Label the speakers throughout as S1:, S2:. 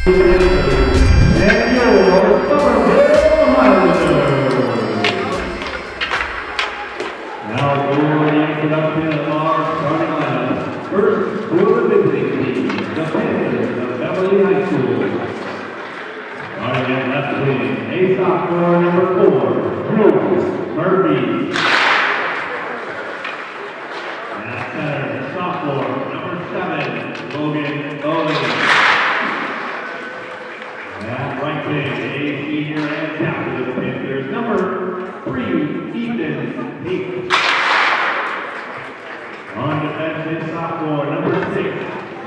S1: And your Somerville Highlanders. Now for the introduction of our starting lineup. First, for the visiting team, the Panthers of Beverly High School. Starting at left wing, a sophomore number 4, Rink Murphy. At center, sophomore number 7, Logan Owens. At right wing, a senior and captain of the Panthers, number 3, Ethan Peak. On defense is sophomore number 6,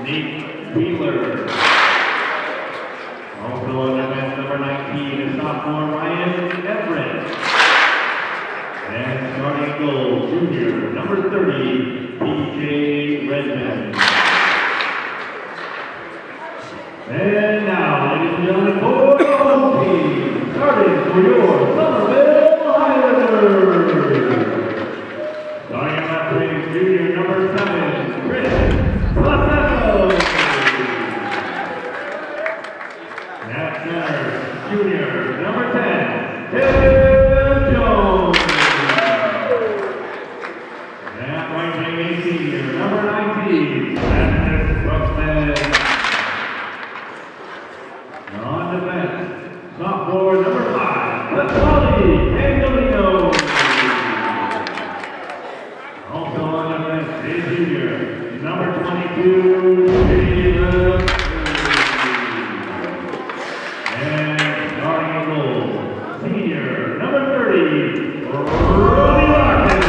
S1: Nate Wheeler. Also on defense number 19 is sophomore Ryan Everett. And starting goal, junior number 30, PJ Redmond. And now, ladies and gentlemen, for the home team, starting for your Somerville Highlanders. Starting at left wing, junior number 7, Chris Placetto. At center, junior number 10, Tim Jones. At right wing, a senior number 19, Magnus Brooksman. On defense, sophomore number 5, Pasquale Angelino. Also on defense, a junior, number 22, Caleb. And starting a goal, senior, number 30, Roddy Larkin.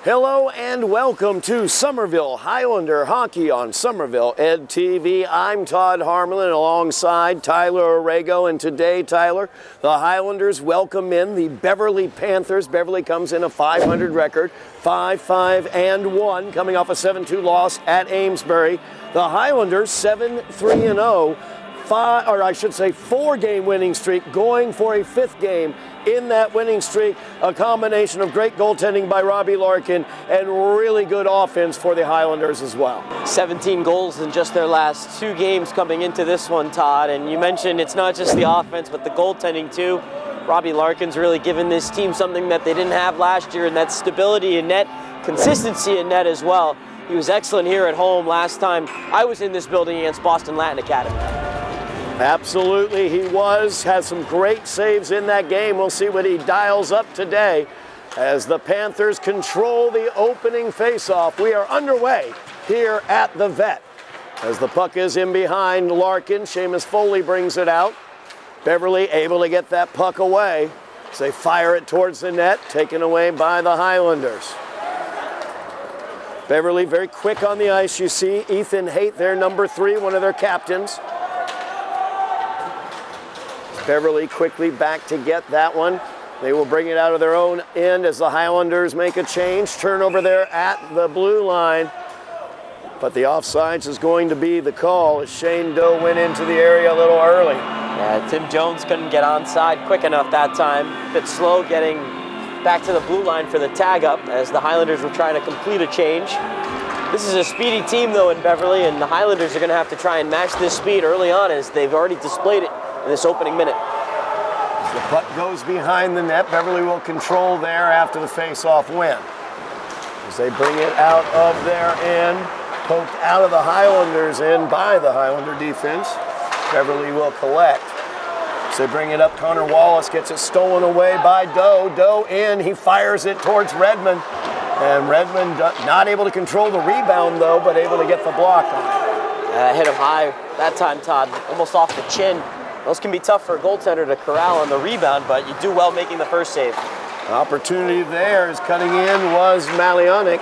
S2: Hello and welcome to Somerville Highlander Hockey on Somerville Ed TV. I'm Todd Harmon alongside Tyler Aragao, and today, Tyler, the Highlanders welcome in the Beverly Panthers. Beverly comes in a 500 record, 5-5-1, coming off a 7-2 loss at Amesbury. The Highlanders 7-3-0. 4-game winning streak, going for a 5th game in that winning streak. A combination of great goaltending by Robbie Larkin and really good offense for the Highlanders as well.
S3: 17 goals in just their last 2 games coming into this one, Todd. And you mentioned it's not just the offense, but the goaltending too. Robbie Larkin's really given this team something that they didn't have last year, and that's stability in net, consistency in net as well. He was excellent here at home last time I was in this building against Boston Latin Academy.
S2: Absolutely, he has some great saves in that game. We'll see what he dials up today as the Panthers control the opening faceoff. We are underway here at the Vet. As the puck is in behind Larkin, Seamus Foley brings it out. Beverly able to get that puck away as they fire it towards the net, taken away by the Highlanders. Beverly very quick on the ice. You see Ethan Haight there, number 3, one of their captains. Beverly quickly back to get that one. They will bring it out of their own end as the Highlanders make a change. Turnover there at the blue line. But the offsides is going to be the call as Shane Doe went into the area a little early.
S3: Yeah, Tim Jones couldn't get onside quick enough that time. A bit slow getting back to the blue line for the tag up as the Highlanders were trying to complete a change. This is a speedy team though in Beverly, and the Highlanders are going to have to try and match this speed early on as they've already displayed it in this opening minute.
S2: As the puck goes behind the net, Beverly will control there after the face-off win. As they bring it out of their end, poked out of the Highlanders' end by the Highlander defense. Beverly will collect. As they bring it up, Connor Wallace gets it stolen away by Doe. Doe in, he fires it towards Redmond. And Redmond not able to control the rebound though, but able to get the block on it.
S3: Hit him high that time, Todd, almost off the chin. Those can be tough for a goaltender to corral on the rebound, but you do well making the first save.
S2: Opportunity there as cutting in was Malionic.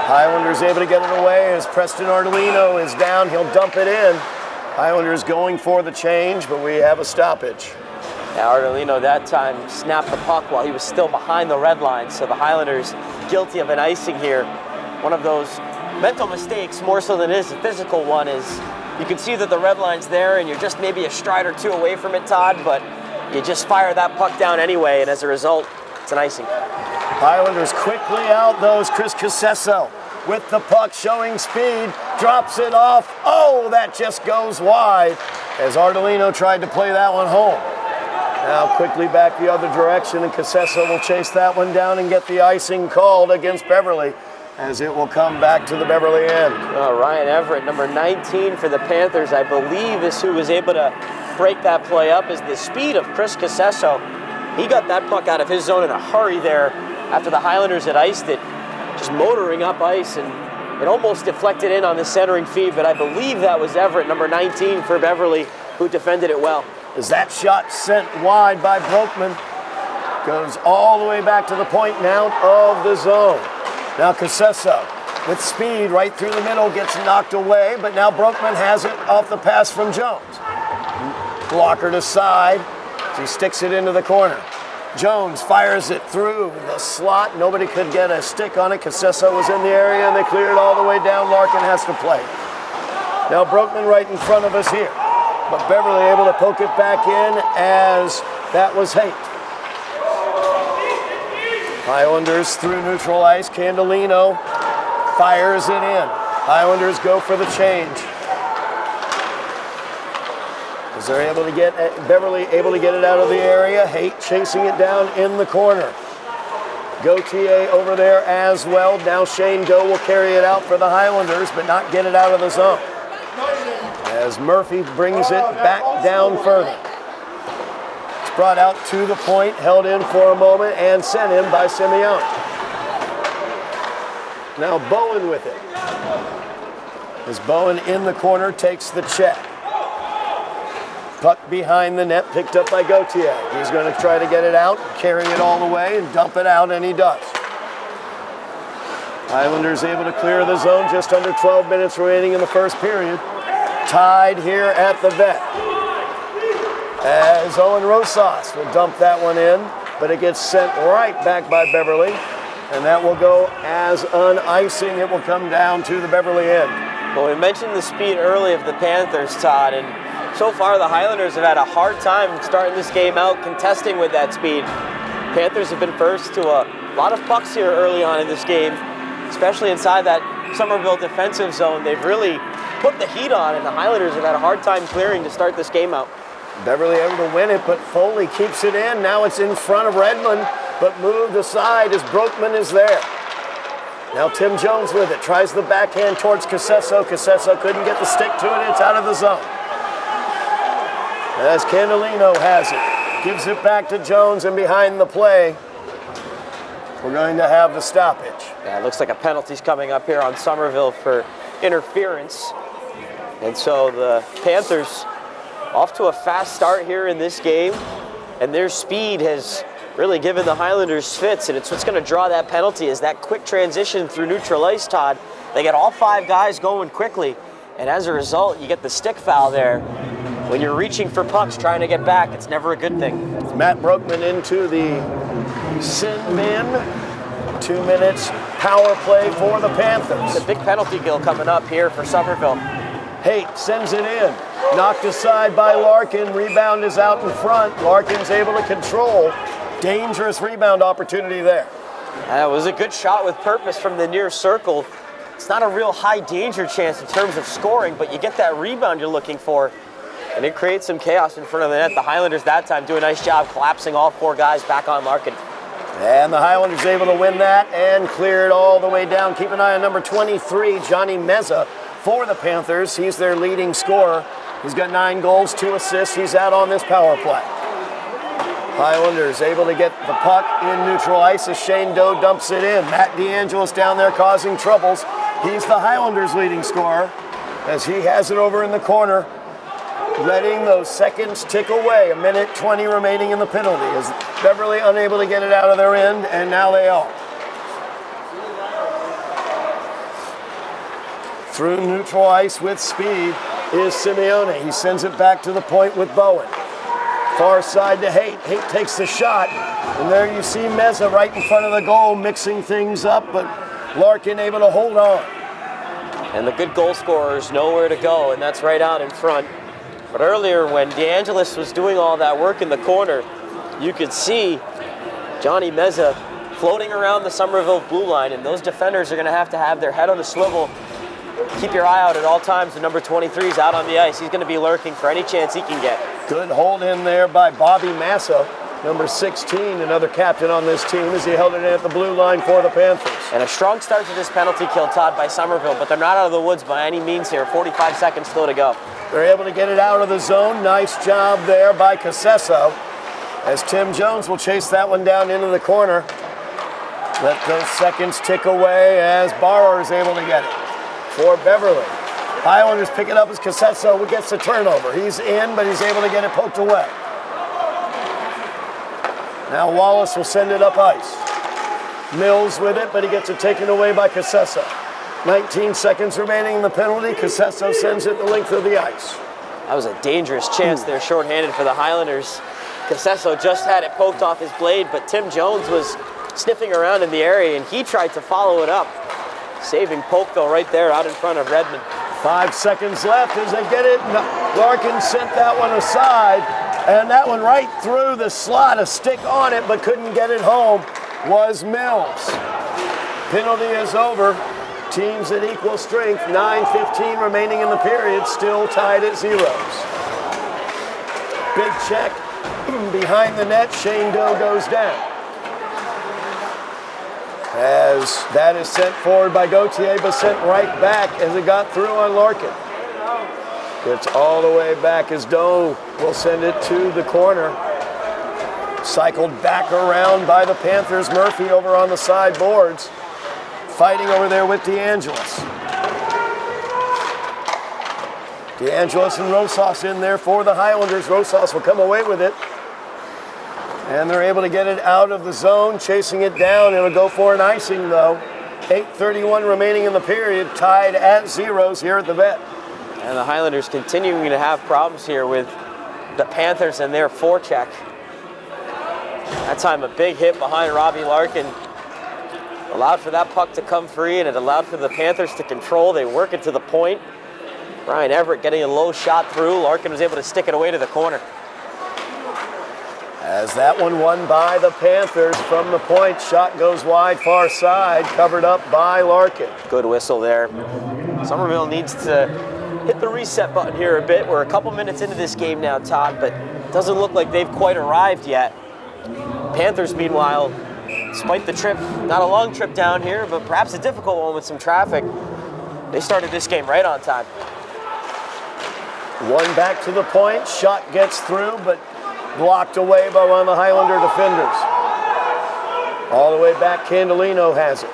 S2: Highlanders able to get it away as Preston Ardolino is down. He'll dump it in. Highlanders going for the change, but we have a stoppage.
S3: Yeah, Ardolino that time snapped the puck while he was still behind the red line, so the Highlanders guilty of an icing here. One of those mental mistakes, more so than it is a physical one, is you can see that the red line's there and you're just maybe a stride or 2 away from it, Todd, but you just fire that puck down anyway, and as a result, it's an icing.
S2: Highlanders quickly out those. Chris Casesso with the puck showing speed. drops it off. Oh, that just goes wide as Ardolino tried to play that one home. Now quickly back the other direction, and Casesso will chase that one down and get the icing called against Beverly, as it will come back to the Beverly end.
S3: Ryan Everett, number 19 for the Panthers, I believe is who was able to break that play up, is the speed of Chris Casesso. He got that puck out of his zone in a hurry there after the Highlanders had iced it, just motoring up ice, and it almost deflected in on the centering feed, but I believe that was Everett, number 19 for Beverly, who defended it well.
S2: As that shot sent wide by Broekman, goes all the way back to the point and out of the zone. Now Casesso with speed right through the middle gets knocked away, but now Broekman has it off the pass from Jones. Blocker to side, he sticks it into the corner. Jones fires it through the slot. Nobody could get a stick on it. Casesso was in the area and they cleared it all the way down. Larkin has to play. Now Broekman right in front of us here, but Beverly able to poke it back in as that was Haight. Highlanders through neutral ice. Candelino fires it in. Highlanders go for the change. As they're able to get, Beverly able to get it out of the area. Haight chasing it down in the corner. Gauthier over there as well. Now Shane Doe will carry it out for the Highlanders, but not get it out of the zone. As Murphy brings it back down further. It's brought out to the point, held in for a moment, and sent in by Simeone. Now Bowen with it. As Bowen in the corner takes the check. Puck behind the net, picked up by Gauthier. He's going to try to get it out, carry it all the way, and dump it out, and he does. Highlanders able to clear the zone, just under 12 minutes remaining in the first period. Tied here at the vet. As Owen Rosas will dump that one in, but it gets sent right back by Beverly, and that will go as an icing. It will come down to the Beverly end.
S3: Well, we mentioned the speed early of the Panthers, Todd, and so far the Highlanders have had a hard time starting this game out, contesting with that speed. Panthers have been first to a lot of pucks here early on in this game, especially inside that Somerville defensive zone. They've really put the heat on, and the Highlanders have had a hard time clearing to start this game out.
S2: Beverly able to win it, but Foley keeps it in. Now it's in front of Redmond, but moved aside as Broekman is there. Now Tim Jones with it, tries the backhand towards Casesso. Casesso couldn't get the stick to it, it's out of the zone. As Candelino has it, gives it back to Jones, and behind the play, we're going to have the stoppage.
S3: Yeah, it looks like a penalty's coming up here on Somerville for interference. And so the Panthers off to a fast start here in this game, and their speed has really given the Highlanders fits, and it's what's going to draw that penalty is that quick transition through neutral ice, Todd. They get all five guys going quickly, and as a result, you get the stick foul there. When you're reaching for pucks, trying to get back, it's never a good thing.
S2: Matt Broekman into the sin bin. 2 minutes power play for the Panthers.
S3: It's a big penalty kill coming up here for Somerville.
S2: Haight sends it in. Knocked aside by Larkin. Rebound is out in front. Larkin's able to control. Dangerous rebound opportunity there.
S3: It was a good shot with purpose from the near circle. It's not a real high danger chance in terms of scoring, but you get that rebound you're looking for, and it creates some chaos in front of the net. The Highlanders that time do a nice job collapsing all four guys back on Larkin.
S2: And the Highlanders able to win that and clear it all the way down. Keep an eye on number 23, Johnny Meza, for the Panthers. He's their leading scorer. He's got 9 goals, 2 assists. He's out on this power play. Highlanders able to get the puck in neutral ice as Shane Doe dumps it in. Matt DeAngelis down there causing troubles. He's the Highlanders' leading scorer as he has it over in the corner, letting those seconds tick away. 1:20 remaining in the penalty as Beverly unable to get it out of their end, and now they are. Through neutral ice with speed is Simeone. He sends it back to the point with Bowen. Far side to Haight. Haight takes the shot, and there you see Meza right in front of the goal mixing things up, but Larkin able to hold on.
S3: And the good goal scorer's nowhere to go, and that's right out in front. But earlier when DeAngelis was doing all that work in the corner, you could see Johnny Meza floating around the Somerville blue line, and those defenders are going to have their head on the swivel keep your eye out at all times. The number 23 is out on the ice. He's going to be lurking for any chance he can get.
S2: Good hold in there by Bobby Massa, number 16, another captain on this team, as he held it in at the blue line for the Panthers.
S3: And a strong start to this penalty kill, Todd, by Somerville, but they're not out of the woods by any means here. 45 seconds still to go.
S2: They're able to get it out of the zone. Nice job there by Casesso, as Tim Jones will chase that one down into the corner. Let those seconds tick away as Barrow is able to get it for Beverly. Highlanders pick it up as Casesso gets the turnover. He's in, but he's able to get it poked away. Now Wallace will send it up ice. Mills with it, but he gets it taken away by Casesso. 19 seconds remaining in the penalty. Casesso sends it the length of the ice.
S3: That was a dangerous chance there, shorthanded for the Highlanders. Casesso just had it poked off his blade, but Tim Jones was sniffing around in the area, and he tried to follow it up. Saving poke, though, right there out in front of Redmond.
S2: 5 seconds left as they get it. Larkin sent that one aside, and that one right through the slot. A stick on it, but couldn't get it home, was Mills. Penalty is over. Teams at equal strength. 9:15 remaining in the period, still tied at zeros. Big check behind the net. Shane Doe goes down. As that is sent forward by Gauthier, but sent right back as it got through on Larkin. Gets all the way back as Doe will send it to the corner. Cycled back around by the Panthers. Murphy over on the side boards, fighting over there with DeAngelis. DeAngelis and Rosas in there for the Highlanders. Rosas will come away with it. And they're able to get it out of the zone, chasing it down. It'll go for an icing, though. 8:31 remaining in the period, tied at zeros here at the vet.
S3: And the Highlanders continuing to have problems here with the Panthers and their forecheck. That time a big hit behind Robbie Larkin allowed for that puck to come free, and it allowed for the Panthers to control. They work it to the point. Brian Everett getting a low shot through. Larkin was able to stick it away to the corner.
S2: As that one won by the Panthers from the point. Shot goes wide, far side, covered up by Larkin.
S3: Good whistle there. Somerville needs to hit the reset button here a bit. We're a couple minutes into this game now, Todd, but it doesn't look like they've quite arrived yet. Panthers, meanwhile, despite the trip, not a long trip down here, but perhaps a difficult one with some traffic, they started this game right on time.
S2: One back to the point. Shot gets through, but blocked away by one of the Highlander defenders. All the way back, Candelino has it.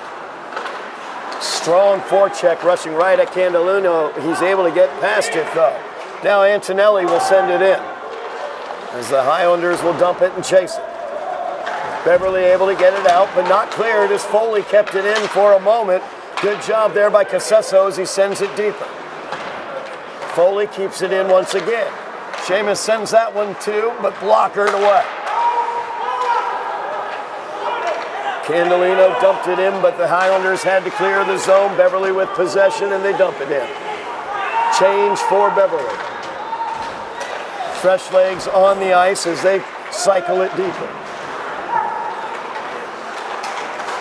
S2: Strong forecheck rushing right at Candelino. He's able to get past it, though. Now Antonelli will send it in, as the Highlanders will dump it and chase it. Beverly able to get it out, but not cleared as Foley kept it in for a moment. Good job there by Casesso as he sends it deeper. Foley keeps it in once again. Seamus sends that one too, but blockered away. Candelino dumped it in, but the Highlanders had to clear the zone. Beverly with possession, and they dump it in. Change for Beverly. Fresh legs on the ice as they cycle it deeper.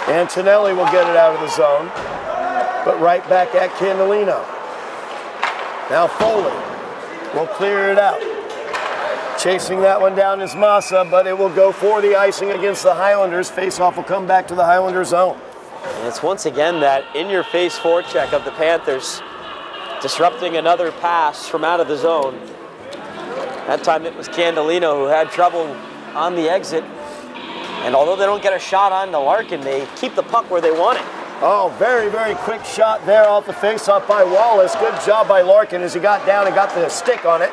S2: Antonelli will get it out of the zone, but right back at Candelino. Now Foley will clear it out. Chasing that one down is Massa, but it will go for the icing against the Highlanders. Face-off will come back to the Highlander zone.
S3: And it's once again that in-your-face forecheck of the Panthers, disrupting another pass from out of the zone. That time it was Candelino who had trouble on the exit. And although they don't get a shot on the Larkin, they keep the puck where they want it.
S2: Oh, very, very quick shot there off the face-off by Wallace. Good job by Larkin as he got down and got the stick on it.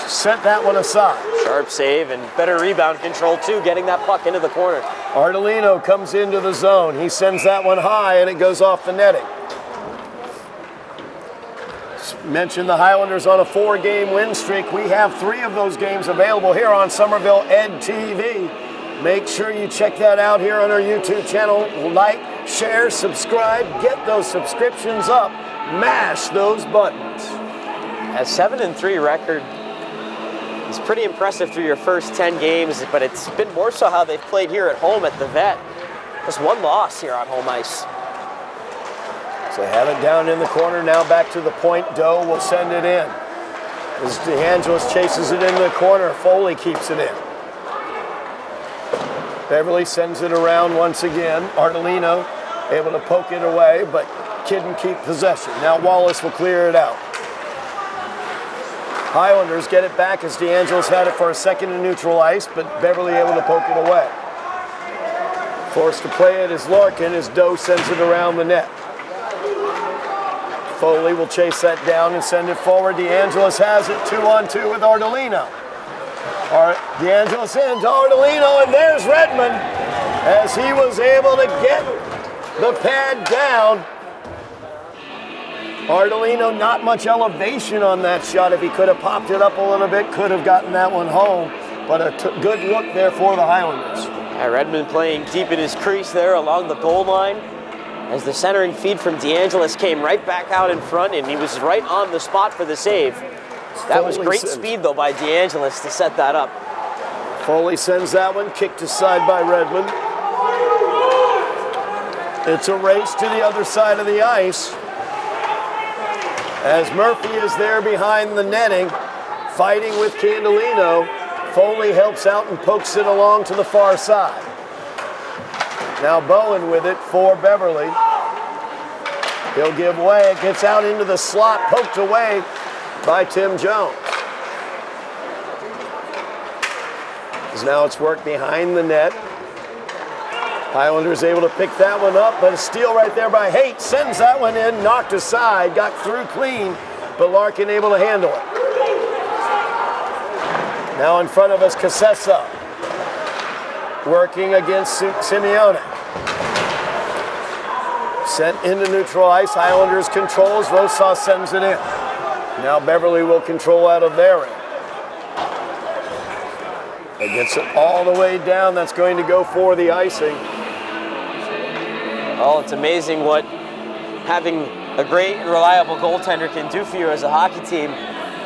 S2: Sent that one aside.
S3: Sharp save and better rebound control too, getting that puck into the corner.
S2: Ardolino comes into the zone. He sends that one high and it goes off the netting. Mentioned the Highlanders on a 4-game win streak. We have 3 of those games available here on Somerville Ed TV. Make sure you check that out here on our YouTube channel. Like, share, subscribe, get those subscriptions up, mash those buttons.
S3: A 7-3 record is pretty impressive through your first 10 games, but it's been more so how they've played here at home at the Vet. Just one loss here on home ice.
S2: So they have it down in the corner, now back to the point. Doe will send it in. As DeAngelis chases it into the corner, Foley keeps it in. Beverly sends it around once again. Ardolino able to poke it away, but couldn't keep possession. Now Wallace will clear it out. Highlanders get it back as DeAngelis had it for a second in neutral ice, but Beverly able to poke it away. Forced to play it is Larkin as Doe sends it around the net. Foley will chase that down and send it forward. DeAngelis has it 2-on-2 with Ardolino. DeAngelis in to Ardolino, and there's Redmond as he was able to get the pad down. Ardolino, not much elevation on that shot. If he could have popped it up a little bit, could have gotten that one home. But a good look there for the Highlanders.
S3: Redmond playing deep in his crease there along the goal line as the centering feed from DeAngelis came right back out in front, and he was right on the spot for the save. That was great speed, though, by DeAngelis to set that up.
S2: Foley sends that one, kicked aside by Redmond. It's a race to the other side of the ice as Murphy is there behind the netting, fighting with Candelino. Foley helps out and pokes it along to the far side. Now Bowen with it for Beverly. He'll give way. It gets out into the slot, poked away by Tim Jones. Now it's worked behind the net. Highlanders able to pick that one up, but a steal right there by Haight. Sends that one in, knocked aside, got through clean, but Larkin able to handle it. Now in front of us, Casessa working against Simeone. Sent into neutral ice. Highlanders controls. Rosas sends it in. Now Beverly will control out of their end. It gets it all the way down. That's going to go for the icing.
S3: Oh, it's amazing what having a great and reliable goaltender can do for you as a hockey team.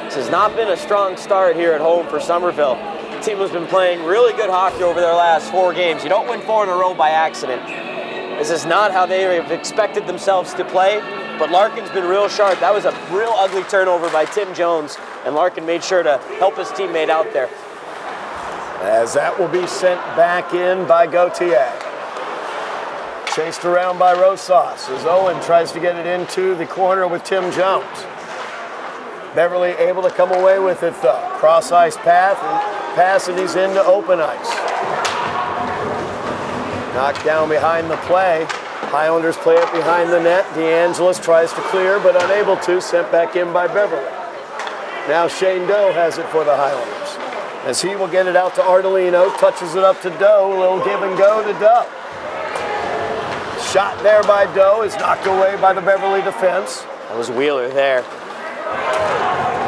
S3: This has not been a strong start here at home for Somerville. The team has been playing really good hockey over their last 4 games. You don't win 4 in a row by accident. This is not how they have expected themselves to play, but Larkin's been real sharp. That was a real ugly turnover by Tim Jones, and Larkin made sure to help his teammate out there.
S2: As that will be sent back in by Gauthier. Chased around by Rosas as Owen tries to get it into the corner with Tim Jones. Beverly able to come away with it though. Cross ice pass and he's into open ice. Knocked down behind the play. Highlanders play it behind the net. DeAngelis tries to clear but unable to. Sent back in by Beverly. Now Shane Doe has it for the Highlanders. As he will get it out to Ardolino. Touches it up to Doe. A little give and go to Doe. Shot there by Doe is knocked away by the Beverly defense.
S3: That was Wheeler there.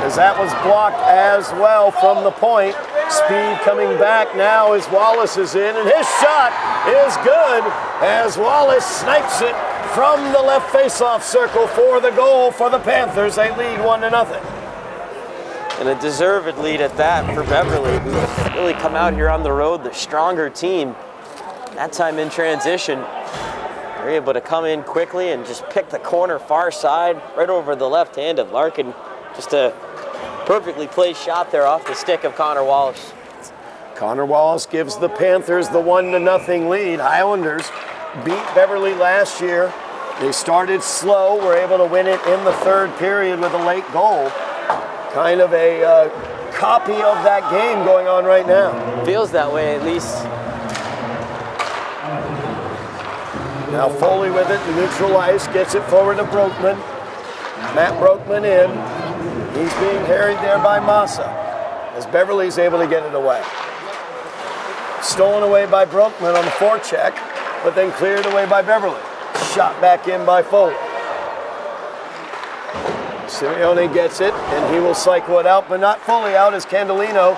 S2: As that was blocked as well from the point. Speed coming back now as Wallace is in, and his shot is good as Wallace snipes it from the left faceoff circle for the goal for the Panthers. They lead 1-0.
S3: And a deserved lead at that for Beverly, who really come out here on the road, the stronger team. That time in transition, they're able to come in quickly and just pick the corner far side right over the left hand of Larkin. Just a perfectly placed shot there off the stick of Connor Wallace.
S2: Connor Wallace gives the Panthers the 1-0 lead. Highlanders beat Beverly last year. They started slow, were able to win it in the third period with a late goal. Kind of a copy of that game going on right now.
S3: Feels that way at least.
S2: Now Foley with it, neutral ice, gets it forward to Broekman. Matt Broekman in. He's being harried there by Massa as Beverly's able to get it away. Stolen away by Broekman on the forecheck, but then cleared away by Beverly. Shot back in by Foley. Simeone gets it, and he will cycle it out, but not fully out as Candelino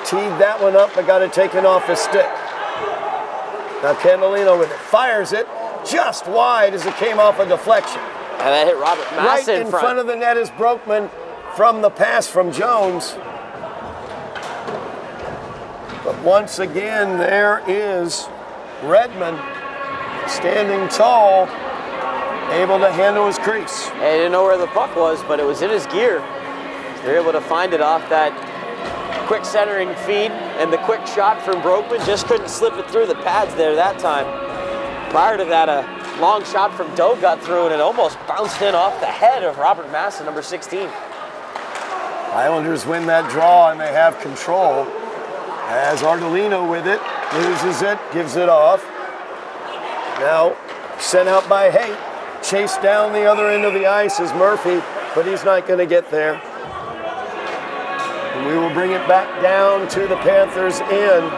S2: teed that one up, but got it taken off his stick. Now Candelino with it, fires it just wide as it came off a deflection.
S3: And that hit Robert Massa
S2: right in front of the net is Broekman from the pass from Jones. But once again, there is Redmond standing tall able to handle his crease.
S3: He didn't know where the puck was, but it was in his gear. They're able to find it off that quick centering feed, and the quick shot from Brokeman just couldn't slip it through the pads there that time. Prior to that, a long shot from Doe got through, and it almost bounced in off the head of Robert Massa, number 16.
S2: Highlanders win that draw, and they have control. As Ardolino with it, loses it, gives it off. Now sent out by Haight. Chased down the other end of the ice is Murphy, but he's not going to get there. And we will bring it back down to the Panthers in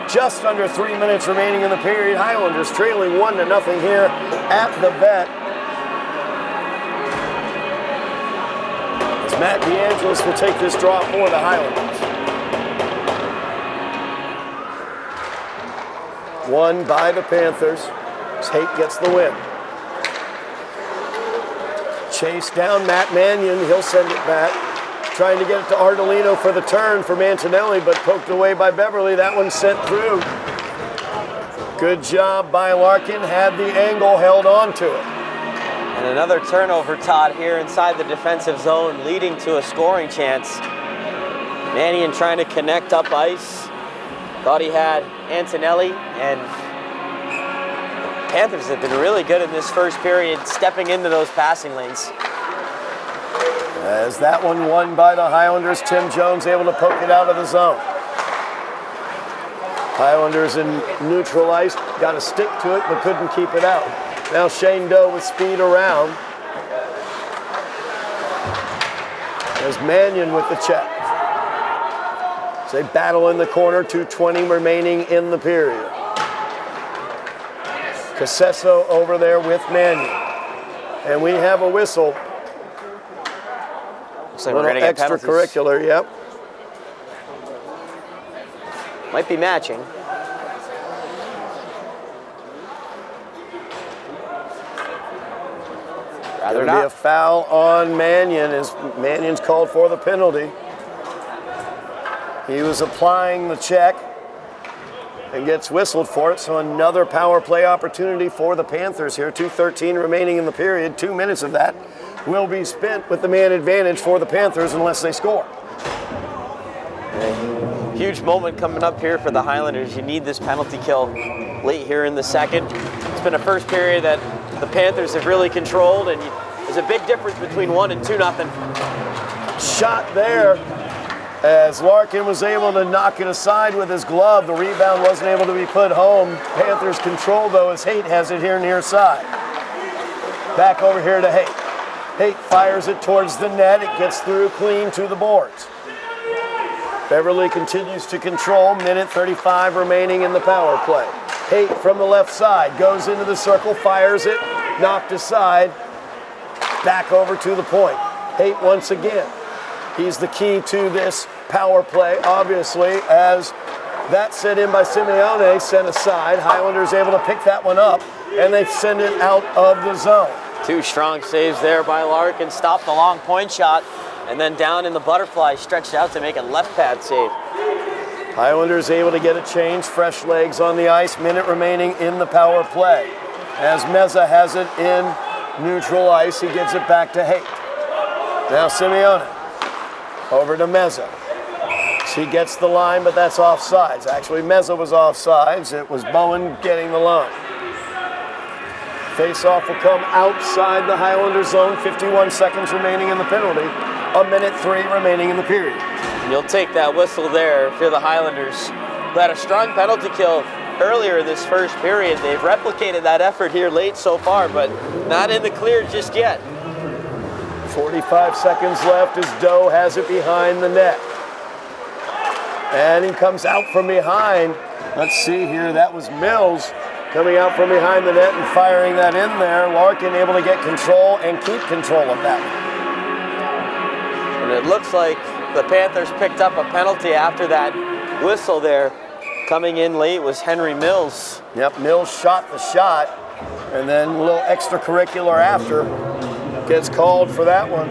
S2: just under 3 minutes remaining in the period. Highlanders trailing 1-0 here at the Vet. As Matt DeAngelis will take this draw for the Highlanders. Won by the Panthers as Haight gets the win. Chase down Matt Mannion, he'll send it back. Trying to get it to Ardolino for the turn for Mantinelli, but poked away by Beverly. That one sent through. Good job by Larkin, had the angle, held on to it.
S3: And another turnover, Todd, here inside the defensive zone, leading to a scoring chance. Mannion trying to connect up ice. Thought he had Antonelli, and the Panthers have been really good in this first period, stepping into those passing lanes.
S2: As that one won by the Highlanders, Tim Jones able to poke it out of the zone. Highlanders in neutral ice, got to stick to it, but couldn't keep it out. Now Shane Doe with speed around. There's Mannion with the check. As they battle in the corner, 2:20 remaining in the period. Casesso over there with Mannion. And we have a whistle.
S3: Looks like we're going to get
S2: extracurricular, yep.
S3: Might be matching. Rather
S2: There'll be a foul on Mannion as Mannion's called for the penalty. He was applying the check and gets whistled for it, so another power play opportunity for the Panthers here. 2:13 remaining in the period. 2 minutes of that will be spent with the man advantage for the Panthers unless they score.
S3: Huge moment coming up here for the Highlanders. You need this penalty kill late here in the second. It's been a first period that the Panthers have really controlled, and there's a big difference between 1 and 2-0.
S2: Shot there as Larkin was able to knock it aside with his glove. The rebound wasn't able to be put home. Panthers control though as Haight has it here near side. Back over here to Haight. Haight fires it towards the net. It gets through clean to the boards. Beverly continues to control. Minute 35 remaining in the power play. Haight from the left side goes into the circle, fires it, knocked aside. Back over to the point. Haight once again. He's the key to this power play, obviously, as that sent in by Simeone, sent aside. Highlanders able to pick that one up, and they send it out of the zone.
S3: 2 strong saves there by Larkin, stopped the long point shot, and then down in the butterfly, stretched out to make a left pad save.
S2: Highlanders able to get a change, fresh legs on the ice, minute remaining in the power play. As Meza has it in neutral ice, he gives it back to Haight. Now Simeone. Over to Meza. She gets the line, but that's offsides. Actually, Meza was offsides. It was Bowen getting the line. Face-off will come outside the Highlander zone. 51 seconds remaining in the penalty. 1:03 remaining in the period.
S3: And you'll take that whistle there if you're the Highlanders, who had a strong penalty kill earlier this first period. They've replicated that effort here late so far, but not in the clear just yet.
S2: 45 seconds left as Doe has it behind the net. And he comes out from behind. Let's see here, that was Mills coming out from behind the net and firing that in there. Larkin able to get control and keep control of that.
S3: And it looks like the Panthers picked up a penalty after that whistle there. Coming in late was Henry Mills.
S2: Yep, Mills shot the shot, and then a little extracurricular after. Gets called for that one.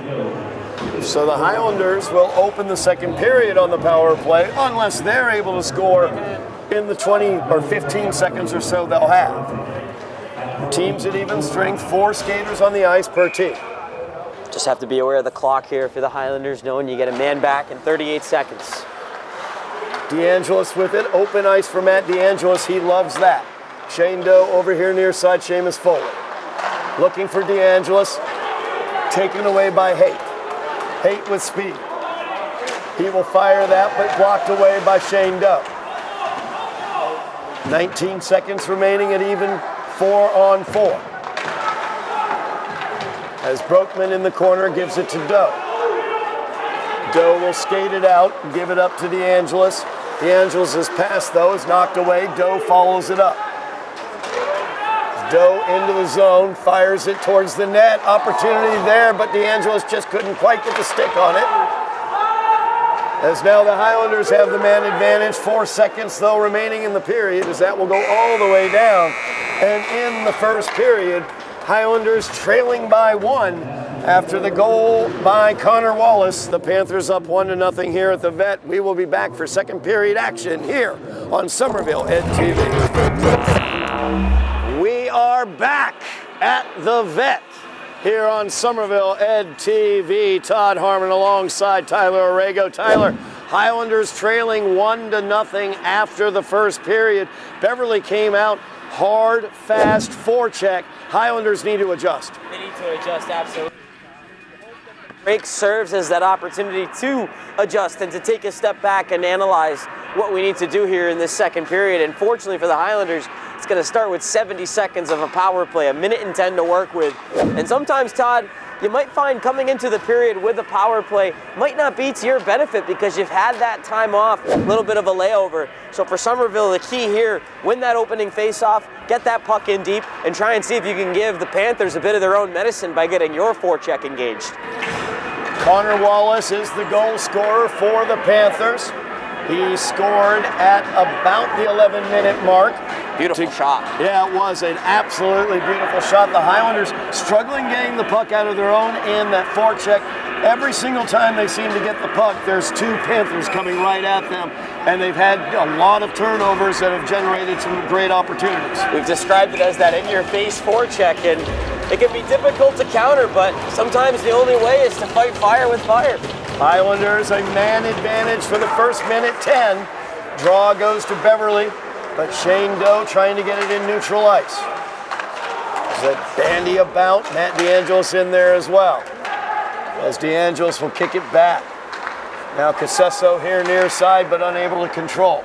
S2: So the Highlanders will open the second period on the power play unless they're able to score in the 20 or 15 seconds or so they'll have. Teams at even strength, 4 skaters on the ice per team.
S3: Just have to be aware of the clock here for the Highlanders, knowing you get a man back in 38 seconds.
S2: DeAngelis with it, open ice for Matt DeAngelis, he loves that. Shane Doe over here near side, Seamus Foley. Looking for DeAngelis, taken away by Haight. Haight with speed. He will fire that, but blocked away by Shane Doe. 19 seconds remaining at even 4-on-4. As Broekman in the corner gives it to Doe. Doe will skate it out and give it up to DeAngelis. DeAngelis' pass, though, is knocked away. Doe follows it up. Doe into the zone, fires it towards the net. Opportunity there, but DeAngelis just couldn't quite get the stick on it. As now the Highlanders have the man advantage. 4 seconds, though, remaining in the period, as that will go all the way down. And in the first period, Highlanders trailing by 1 after the goal by Connor Wallace. The Panthers up 1-0 here at the Vet. We will be back for second period action here on Somerville Ed TV. We are back at the Vet here on Somerville Ed TV. Todd Harmon alongside Tyler Aragao. Tyler, Highlanders trailing 1-0 after the first period. Beverly came out hard, fast, forecheck. Highlanders need to adjust.
S3: They need to adjust, absolutely. Break serves as that opportunity to adjust and to take a step back and analyze what we need to do here in this second period. And fortunately for the Highlanders, it's going to start with 70 seconds of a power play, 1:10 to work with. And sometimes, Todd, you might find coming into the period with a power play might not be to your benefit because you've had that time off, a little bit of a layover. So for Somerville, the key here, win that opening face-off, get that puck in deep, and try and see if you can give the Panthers a bit of their own medicine by getting your forecheck engaged.
S2: Connor Wallace is the goal scorer for the Panthers. He scored at about the 11-minute mark.
S3: Beautiful shot.
S2: Yeah, it was an absolutely beautiful shot. The Highlanders struggling getting the puck out of their own end, that forecheck. Every single time they seem to get the puck, there's 2 Panthers coming right at them, and they've had a lot of turnovers that have generated some great opportunities.
S3: We've described it as that in-your-face forecheck, and it can be difficult to counter, but sometimes the only way is to fight fire with fire.
S2: Highlanders, a man advantage for the first minute, 10. Draw goes to Beverly, but Shane Doe trying to get it in neutral ice. There's that bandy about, Matt DeAngelis in there as well. As DeAngelis will kick it back. Now Casesso here near side, but unable to control.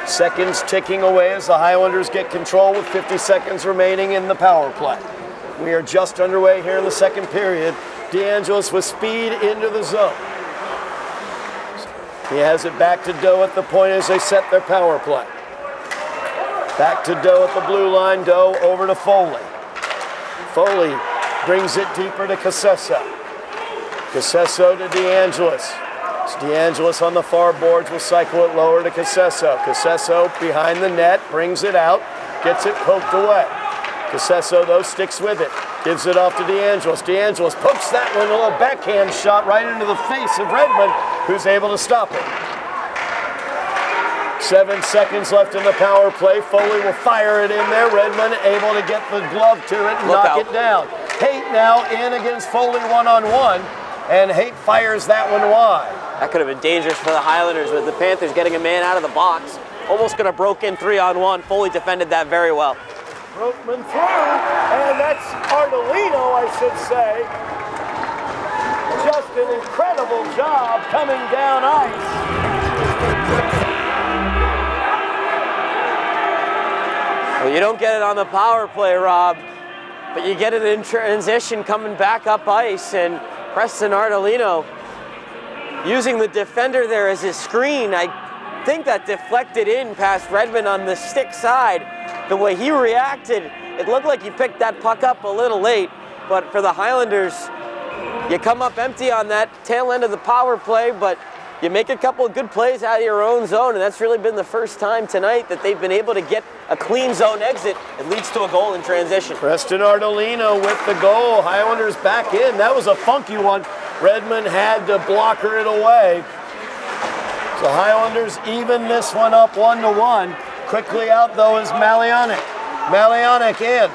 S2: Seconds ticking away as the Highlanders get control with 50 seconds remaining in the power play. We are just underway here in the second period. DeAngelis with speed into the zone. He has it back to Doe at the point as they set their power play. Back to Doe at the blue line. Doe over to Foley. Foley brings it deeper to Casesso. Casesso to DeAngelis. DeAngelis on the far boards will cycle it lower to Casesso. Casesso behind the net, brings it out, gets it poked away. Casesso, though, sticks with it, gives it off to DeAngelis. DeAngelis pokes that one, a little backhand shot right into the face of Redmond, who's able to stop it. 7 seconds left in the power play. Foley will fire it in there. Redmond able to get the glove to it and knock it down. Haight now in against Foley one-on-one, and Haight fires that one wide.
S3: That could have been dangerous for the Highlanders with the Panthers getting a man out of the box. Almost could have broke in 3-on-1. Foley defended that very well.
S2: Broekman through, and that's Ardolino, I should say. Just an incredible job coming down ice.
S3: Well, you don't get it on the power play, Rob, but you get it in transition coming back up ice, and Preston Ardolino using the defender there as his screen. I think that deflected in past Redmond on the stick side. The way he reacted, it looked like he picked that puck up a little late, but for the Highlanders, you come up empty on that tail end of the power play, but you make a couple of good plays out of your own zone, and that's really been the first time tonight that they've been able to get a clean zone exit. It leads to a goal in transition.
S2: Preston Ardolino with the goal. Highlanders back in. That was a funky one. Redmond had to blocker it away. So Highlanders even this one up 1-1. Quickly out, though, is Malionic. Malionic in.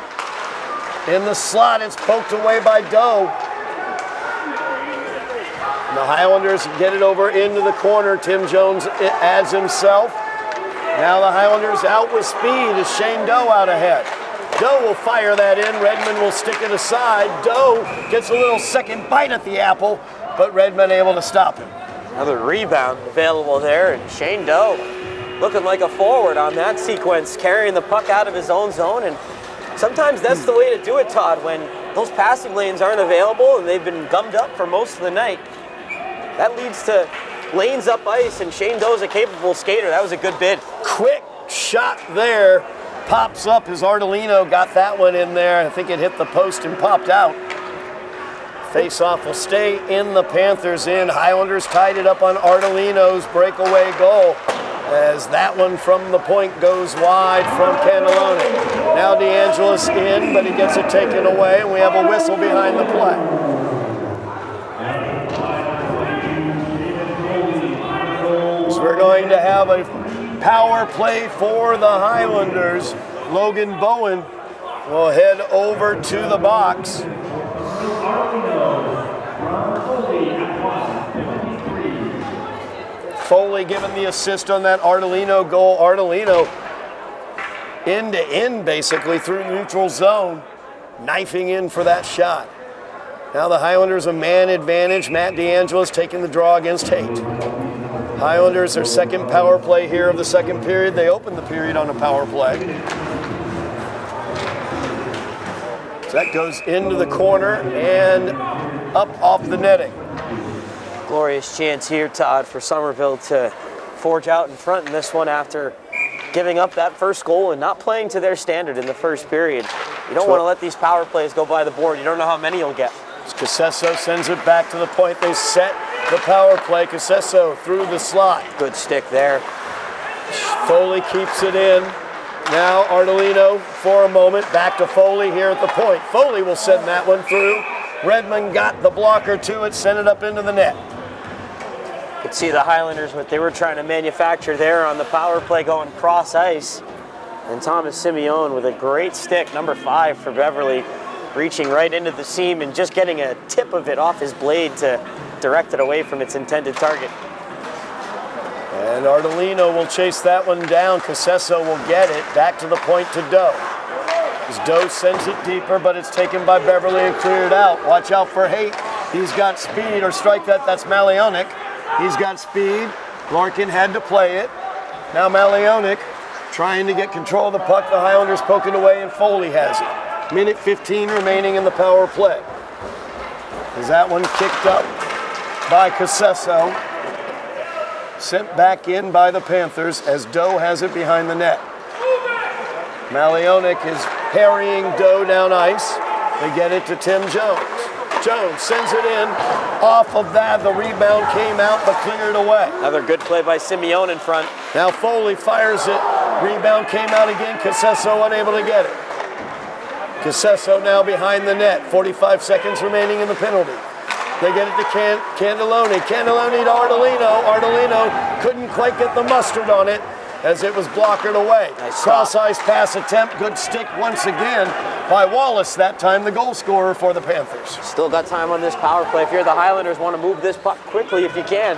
S2: In the slot, it's poked away by Doe. And the Highlanders get it over into the corner. Tim Jones adds himself. Now the Highlanders out with speed as Shane Doe out ahead. Doe will fire that in. Redmond will stick it aside. Doe gets a little second bite at the apple, but Redmond able to stop him.
S3: Another rebound available there, and Shane Doe looking like a forward on that sequence, carrying the puck out of his own zone. And sometimes that's the way to do it, Todd, when those passing lanes aren't available and they've been gummed up for most of the night. That leads to lanes up ice, and Shane Doe's a capable skater. That was a good bid.
S2: Quick shot there. Pops up as Ardolino got that one in there. I think it hit the post and popped out. Face-off will stay in the Panthers' end. Highlanders tied it up on Ardolino's breakaway goal as that one from the point goes wide from Cannelloni. Now DeAngelis in, but he gets it taken away, and we have a whistle behind the play. So we're going to have a power play for the Highlanders. Logan Bowen will head over to the box. Foley given the assist on that Ardolino goal. Ardolino end to end basically through neutral zone, knifing in for that shot. Now the Highlanders a man advantage. Matt DeAngelis taking the draw against Haight. Highlanders, their second power play here of the second period. They opened the period on a power play. So that goes into the corner and up off the netting.
S3: Glorious chance here, Todd, for Somerville to forge out in front in this one after giving up that first goal and not playing to their standard in the first period. You don't want to let these power plays go by the board. You don't know how many you'll get.
S2: Casesso sends it back to the point. They set the power play. Casesso through the slot.
S3: Good stick there.
S2: Foley keeps it in. Now Ardolino for a moment. Back to Foley here at the point. Foley will send that one through. Redmond got the blocker to it, sent it up into the net.
S3: You could see the Highlanders, what they were trying to manufacture there on the power play going cross ice. And Thomas Simeone with a great stick, number 5 for Beverly, reaching right into the seam and just getting a tip of it off his blade to direct it away from its intended target.
S2: And Ardolino will chase that one down. Casesso will get it back to the point to Doe. As Doe sends it deeper, but it's taken by Beverly and cleared out. Watch out for Haight. He's got speed, or strike that, that's Malionic. He's got speed. Larkin had to play it. Now Malionic trying to get control of the puck. The Highlanders poking away, and Foley has it. Minute 15 remaining in the power play. Is that one kicked up by Casesso. Sent back in by the Panthers as Doe has it behind the net. Malionic is harrying Doe down ice. They get it to Tim Jones. Jones sends it in. Off of that, the rebound came out but cleared away.
S3: Another good play by Simeone in front.
S2: Now Foley fires it. Rebound came out again. Casesso unable to get it. Casesso now behind the net. 45 seconds remaining in the penalty. They get it to Cannelloni. Cannelloni to Ardolino. Ardolino couldn't quite get the mustard on it as it was blockered away.
S3: Nice
S2: cross-ice pass attempt. Good stick once again by Wallace, that time the goal scorer for the Panthers.
S3: Still got time on this power play. If you're the Highlanders, want to move this puck quickly if you can.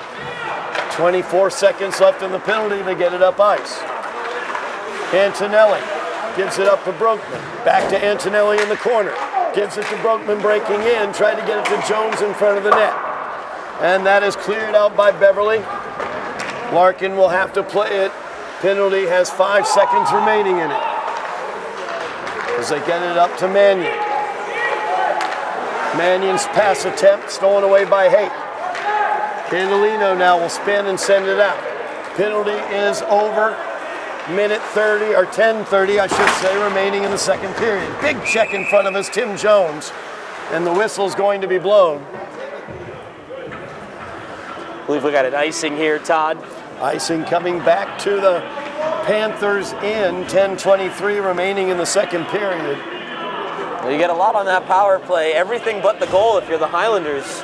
S2: 24 seconds left in the penalty. They get it up ice. Antonelli gives it up to Brokman. Back to Antonelli in the corner. Gives it to Brokman breaking in. Tried to get it to Jones in front of the net. And that is cleared out by Beverly. Larkin will have to play it. Penalty has 5 seconds remaining in it. As they get it up to Mannion. Mannion's pass attempt stolen away by Haight. Candolino now will spin and send it out. Penalty is over. Minute 30, or 10:30, I should say, remaining in the second period. Big check in front of us, Tim Jones, and the whistle's going to be blown.
S3: I believe we got an icing here, Todd.
S2: Icing coming back to the Panthers in 10:23 remaining in the second period.
S3: Well, you get a lot on that power play. Everything but the goal if you're the Highlanders.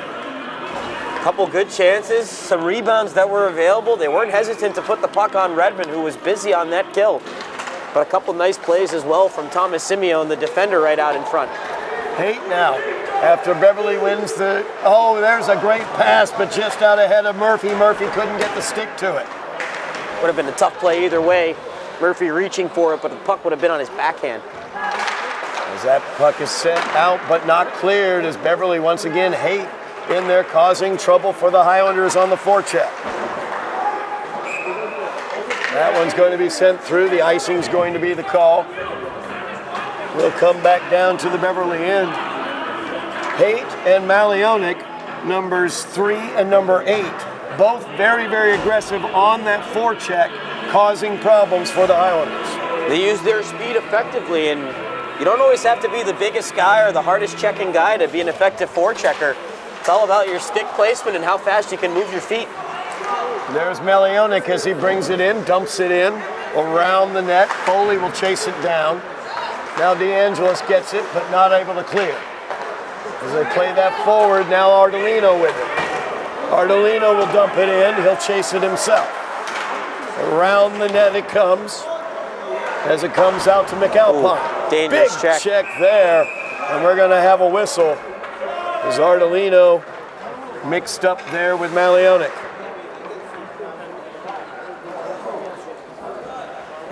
S3: Couple good chances, some rebounds that were available. They weren't hesitant to put the puck on Redmond, who was busy on that kill. But a couple nice plays as well from Thomas Simeone, the defender right out in front.
S2: Haight now, after Beverly wins there's a great pass, but just out ahead of Murphy. Murphy couldn't get the stick to it.
S3: Would have been a tough play either way. Murphy reaching for it, but the puck would have been on his backhand.
S2: As that puck is sent out, but not cleared, as Beverly once again, Haight in there causing trouble for the Highlanders on the forecheck. That one's going to be sent through. The icing's going to be the call. We'll come back down to the Beverly end. Haight and Malionic, numbers 3 and number 8, both very, very aggressive on that forecheck, causing problems for the Highlanders.
S3: They use their speed effectively, and you don't always have to be the biggest guy or the hardest checking guy to be an effective forechecker. It's all about your stick placement and how fast you can move your feet.
S2: There's Malionic as he brings it in, dumps it in, around the net. Foley will chase it down. Now DeAngelis gets it, but not able to clear. As they play that forward, now Ardolino with it. Ardolino will dump it in, he'll chase it himself. Around the net it comes, as it comes out to McAlpine.
S3: Dangerous
S2: Big check there, and we're gonna have a whistle as Ardolino mixed up there with Malionic.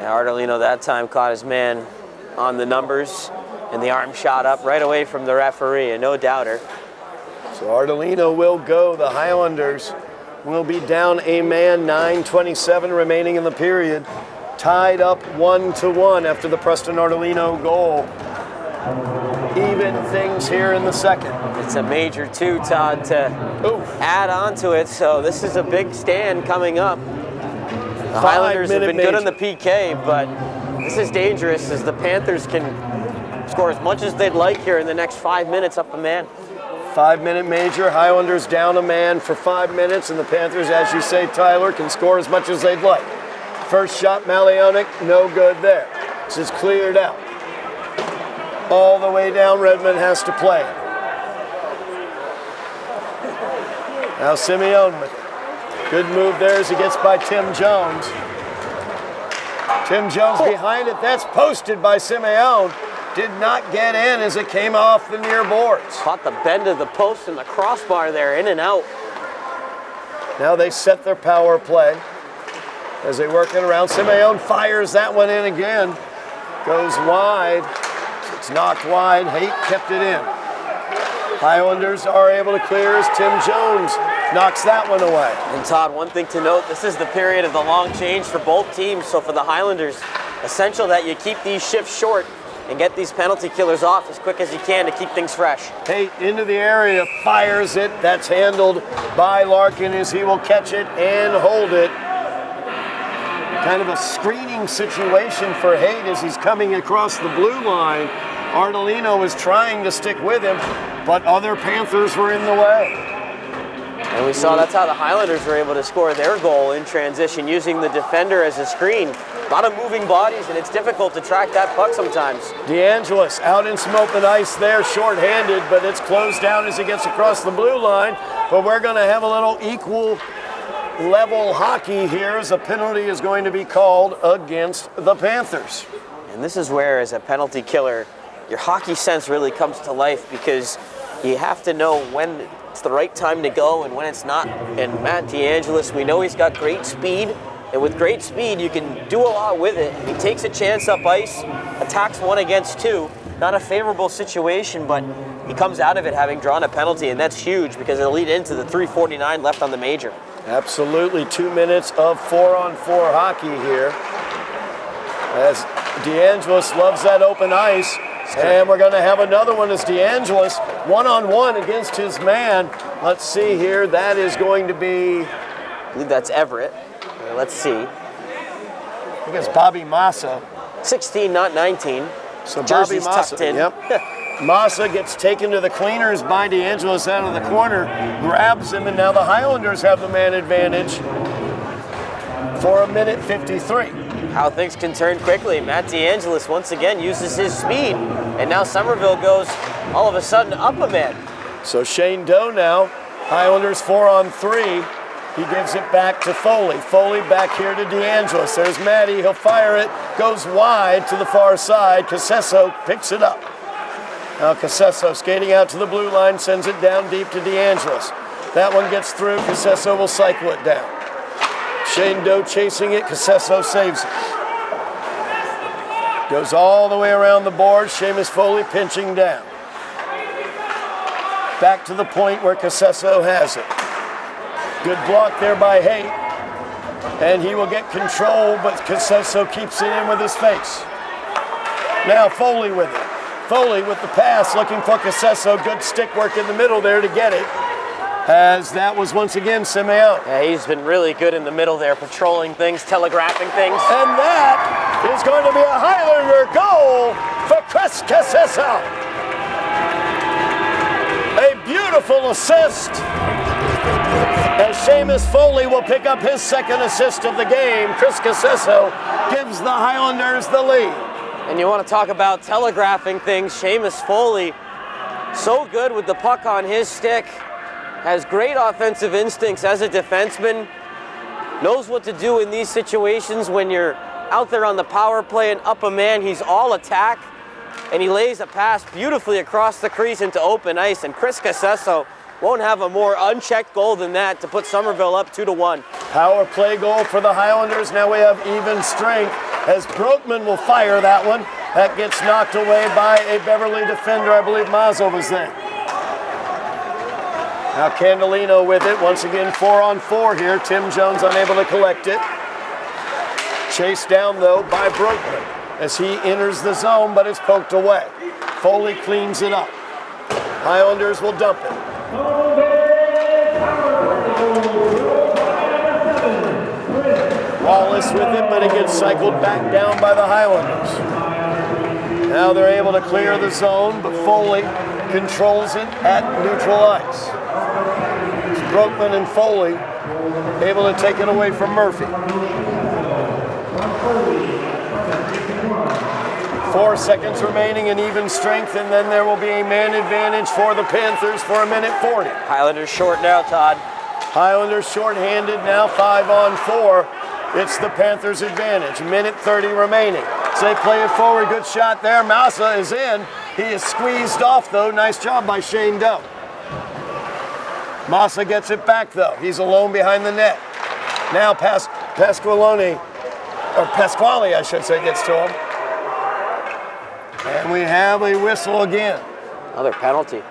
S3: Yeah, Ardolino that time caught his man on the numbers, and the arm shot up right away from the referee, and no doubter.
S2: So Ardolino will go. The Highlanders will be down a man, 9:27 remaining in the period. Tied up 1-1 after the Preston Ardolino goal. Even things here in the second.
S3: It's a major too, Todd, to add on to it, so this is a big stand coming up. The Highlanders have been good on the PK, but this is dangerous as the Panthers can score as much as they'd like here in the next 5 minutes up a man.
S2: 5-minute major, Highlanders down a man for 5 minutes, and the Panthers, as you say, Tyler, can score as much as they'd like. First shot, Malionic, no good there. This is cleared out. All the way down, Redmond has to play. Now Simeone with it. Good move there as he gets by Tim Jones. Tim Jones behind it, that's posted by Simeone. Did not get in as it came off the near boards.
S3: Caught the bend of the post and the crossbar there, in and out.
S2: Now they set their power play as they work it around. Simeone fires that one in again. Goes wide. It's knocked wide. Haight kept it in. Highlanders are able to clear as Tim Jones knocks that one away.
S3: And Todd, one thing to note, this is the period of the long change for both teams. So for the Highlanders, essential that you keep these shifts short and get these penalty killers off as quick as you can to keep things fresh.
S2: Haight into the area, fires it. That's handled by Larkin as he will catch it and hold it. Kind of a screening situation for Haight as he's coming across the blue line. Ardolino is trying to stick with him, but other Panthers were in the way.
S3: And we saw that's how the Highlanders were able to score their goal in transition, using the defender as a screen. A lot of moving bodies, and it's difficult to track that puck sometimes.
S2: DeAngelis out in some open ice there, shorthanded, but it's closed down as he gets across the blue line. But we're going to have a little equal level hockey here as a penalty is going to be called against the Panthers.
S3: And this is where, as a penalty killer, your hockey sense really comes to life, because you have to know when it's the right time to go and when it's not. And Matt DeAngelis, we know he's got great speed, and with great speed you can do a lot with it. He takes a chance up ice, attacks 1 against 2. Not a favorable situation, but he comes out of it having drawn a penalty, and that's huge because it'll lead into the 3:49 left on the major.
S2: Absolutely, 2 minutes of 4-on-4 hockey here. As DeAngelis loves that open ice. And we're going to have another one as DeAngelis one-on-one against his man. Let's see here. That is going to be...
S3: I believe that's Everett. Let's see.
S2: I think it's Bobby Massa.
S3: 16, not 19.
S2: So
S3: Jersey's
S2: Bobby Massa,
S3: tucked in.
S2: Yep. Massa gets taken to the cleaners by DeAngelis out of the corner, grabs him, and now the Highlanders have the man advantage for 1:53.
S3: How things can turn quickly. Matt DeAngelis once again uses his speed, and now Somerville goes all of a sudden up a man.
S2: So Shane Doe now, Highlanders 4-on-3. He gives it back to Foley. Foley back here to DeAngelis. There's Matty. He'll fire it. Goes wide to the far side. Casesso picks it up. Now Casesso skating out to the blue line, sends it down deep to DeAngelis. That one gets through. Casesso will cycle it down. Shane Doe chasing it. Casesso saves it. Goes all the way around the board. Seamus Foley pinching down. Back to the point where Casesso has it. Good block there by Haight. And he will get control, but Casesso keeps it in with his face. Now Foley with it. Foley with the pass, looking for Casesso. Good stick work in the middle there to get it. As that was once again Simeon.
S3: Yeah, he's been really good in the middle there, patrolling things, telegraphing things.
S2: And that is going to be a Highlander goal for Chris Casesso. A beautiful assist. As Seamus Foley will pick up his second assist of the game, Chris Casesso gives the Highlanders the lead.
S3: And you want to talk about telegraphing things, Seamus Foley, so good with the puck on his stick, has great offensive instincts as a defenseman, knows what to do in these situations when you're out there on the power play and up a man. He's all attack, and he lays a pass beautifully across the crease into open ice, and Chris Casesso won't have a more unchecked goal than that to put Somerville up 2-1.
S2: Power play goal for the Highlanders. Now we have even strength as Brokman will fire that one. That gets knocked away by a Beverly defender. I believe Mazza was there. Now Candelino with it. Once again, 4-on-4 here. Tim Jones unable to collect it. Chased down, though, by Brokman as he enters the zone, but it's poked away. Foley cleans it up. Highlanders will dump it. Wallace with it, but it gets cycled back down by the Highlanders. Now they're able to clear the zone, but Foley controls it at neutral ice. It's Brokman and Foley able to take it away from Murphy. 4 seconds remaining in even strength, and then there will be a man advantage for the Panthers for 1:40.
S3: Highlanders short now, Todd.
S2: Highlanders shorthanded now, 5-on-4. It's the Panthers' advantage. 1:30 remaining. So they play it forward. Good shot there. Massa is in. He is squeezed off, though. Nice job by Shane Doe. Massa gets it back, though. He's alone behind the net. Now Pasquale, I should say, gets to him. And we have a whistle again.
S3: Another penalty.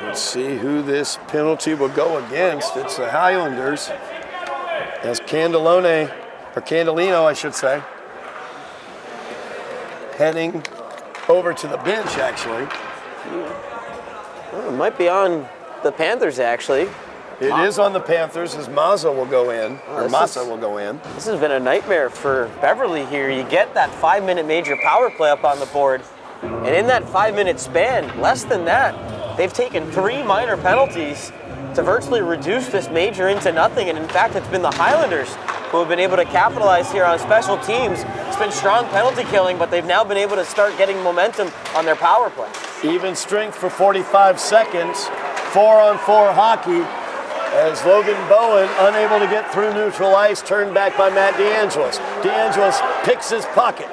S2: Let's see who this penalty will go against. It's the Highlanders. As Candelino, I should say, heading over to the bench, actually.
S3: Well, it might be on the Panthers, actually.
S2: It is on the Panthers as Mazza will go in, or Massa will go in.
S3: This has been a nightmare for Beverly here. You get that 5-minute major power play up on the board, and in that 5-minute span, less than that, they've taken 3 minor penalties to virtually reduce this major into nothing. And in fact, it's been the Highlanders who have been able to capitalize here on special teams. It's been strong penalty killing, but they've now been able to start getting momentum on their power play.
S2: Even strength for 45 seconds, 4-on-4 hockey. As Logan Bowen, unable to get through neutral ice, turned back by Matt DeAngelis. DeAngelis picks his pocket.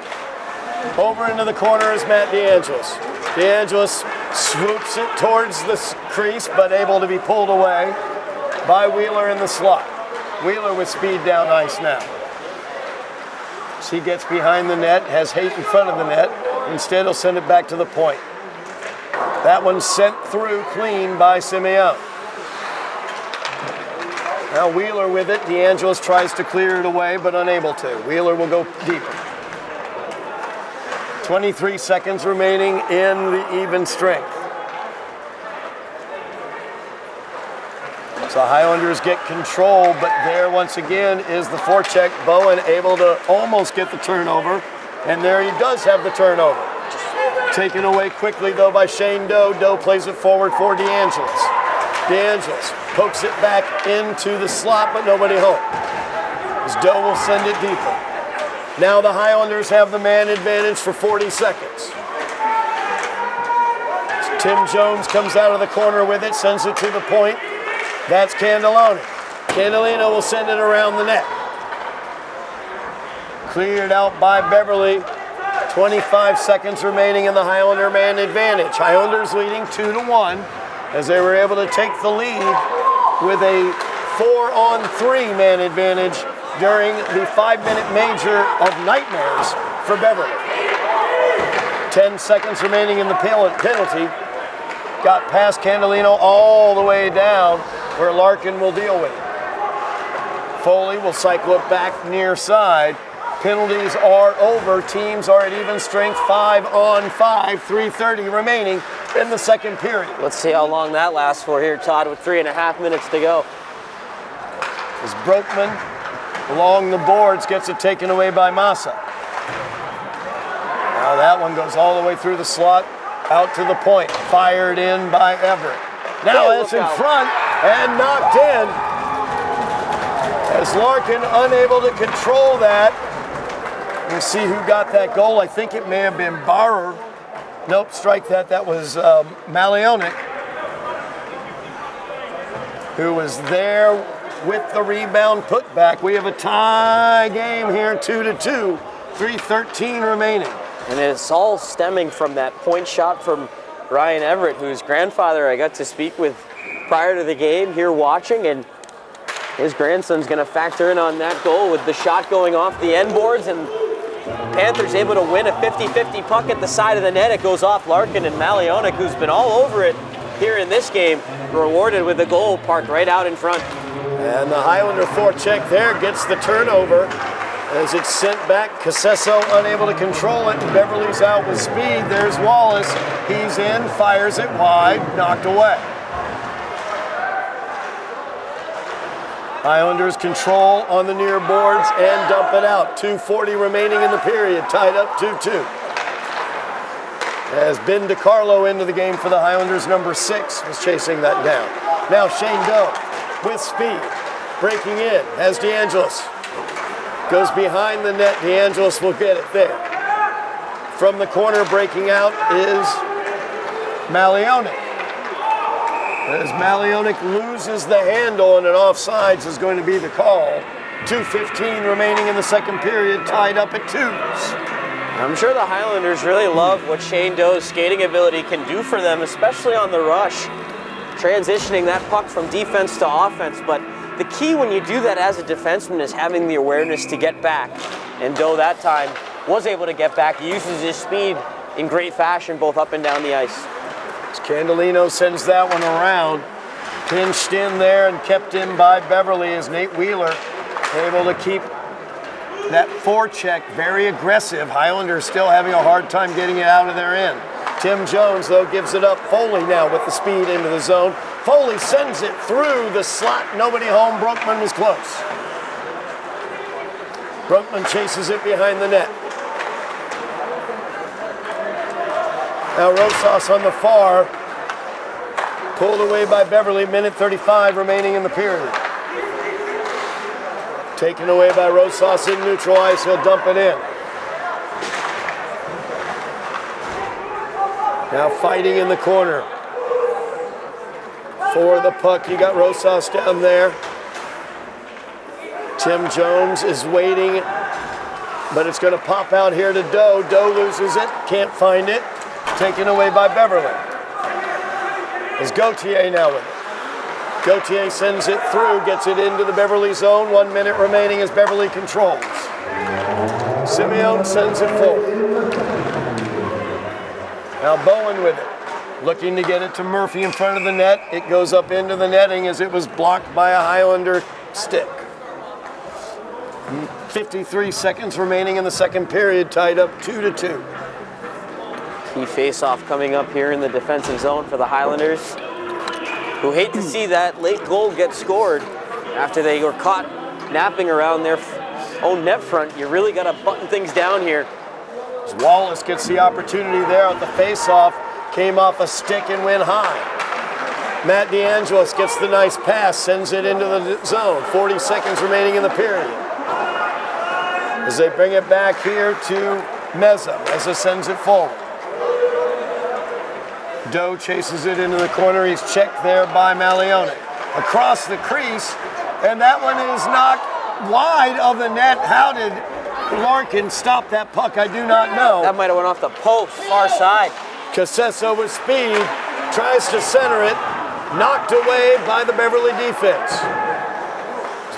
S2: Over into the corner is Matt DeAngelis. DeAngelis swoops it towards the crease, but able to be pulled away by Wheeler in the slot. Wheeler with speed down ice now. As he gets behind the net, has Haight in front of the net. Instead, he'll send it back to the point. That one's sent through clean by Simeon. Now Wheeler with it. DeAngelis tries to clear it away, but unable to. Wheeler will go deeper. 23 seconds remaining in the even strength. So Highlanders get control, but there once again is the forecheck. Bowen able to almost get the turnover, and there he does have the turnover. Taken away quickly, though, by Shane Doe. Doe plays it forward for DeAngelis. DeAngelis pokes it back into the slot, but nobody home. As Doe will send it deeper. Now the Highlanders have the man advantage for 40 seconds. Tim Jones comes out of the corner with it, sends it to the point. That's Candelone. Candelino will send it around the net. Cleared out by Beverly. 25 seconds remaining in the Highlander man advantage. Highlanders leading 2-1 as they were able to take the lead with a 4-on-3 man advantage during the 5-minute major of nightmares for Beverly. 10 seconds remaining in the penalty. Got past Candelino all the way down where Larkin will deal with it. Foley will cycle it back near side. Penalties are over. Teams are at even strength, 5-on-5, 3:30 remaining in the second period.
S3: Let's see how long that lasts for here, Todd, with 3.5 minutes to go.
S2: As Brokman along the boards gets it taken away by Massa. Now that one goes all the way through the slot, out to the point. Fired in by Everett. Now it's in front and knocked in. As Larkin unable to control that. We'll see who got that goal. I think it may have been Barrer. Nope, strike that. That was Malionik, who was there with the rebound putback. We have a tie game here, 2-2, 3:13 remaining.
S3: And it's all stemming from that point shot from Ryan Everett, whose grandfather I got to speak with prior to the game here watching, and his grandson's going to factor in on that goal with the shot going off the end boards, and Panthers able to win a 50-50 puck at the side of the net. It goes off Larkin, and Malionik, who's been all over it here in this game, rewarded with a goal parked right out in front.
S2: And the Highlander forecheck there gets the turnover as it's sent back. Casesso unable to control it, and Beverly's out with speed. There's Wallace. He's in, fires it wide, knocked away. Highlanders control on the near boards and dump it out. 2:40 remaining in the period, tied up 2-2. As Ben DiCarlo into the game for the Highlanders, number 6, was chasing that down. Now Shane Doe with speed, breaking in, has DeAngelis. Goes behind the net, DeAngelis will get it there. From the corner breaking out is Malionik. As Malionik loses the handle and an offsides is going to be the call. 2:15 remaining in the second period, tied up at 2s.
S3: I'm sure the Highlanders really love what Shane Doe's skating ability can do for them, especially on the rush, transitioning that puck from defense to offense. But the key when you do that as a defenseman is having the awareness to get back. And Doe that time was able to get back. He uses his speed in great fashion, both up and down the ice.
S2: Candelino sends that one around. Pinched in there and kept in by Beverly as Nate Wheeler able to keep that forecheck very aggressive. Highlanders still having a hard time getting it out of their end. Tim Jones, though, gives it up. Foley now with the speed into the zone. Foley sends it through the slot. Nobody home. Brokman was close. Brokman chases it behind the net. Now Rosas on the far. Pulled away by Beverly. Minute 35 remaining in the period. Taken away by Rosas in neutral ice. He'll dump it in. Now fighting in the corner. For the puck, you got Rosas down there. Tim Jones is waiting, but it's going to pop out here to Doe. Doe loses it, can't find it. Taken away by Beverly. Is Gauthier now with it. Gauthier sends it through, gets it into the Beverly zone. 1 minute remaining as Beverly controls. Simeone sends it forward. Now Bowen with it. Looking to get it to Murphy in front of the net. It goes up into the netting as it was blocked by a Highlander stick. 53 seconds remaining in the second period, tied up 2-2.
S3: Key face-off coming up here in the defensive zone for the Highlanders, who hate to see that late goal get scored after they were caught napping around their own net front. You really got to button things down here.
S2: As Wallace gets the opportunity there at the face-off, came off a stick and went high. Matt DeAngelis gets the nice pass, sends it into the zone. 40 seconds remaining in the period. As they bring it back here to Meza. Meza sends it forward. Doe chases it into the corner. He's checked there by Malione. Across the crease, and that one is knocked wide of the net. How did Larkin stop that puck? I do not know.
S3: That might have went off the post, far side.
S2: Casesso with speed, tries to center it, knocked away by the Beverly defense.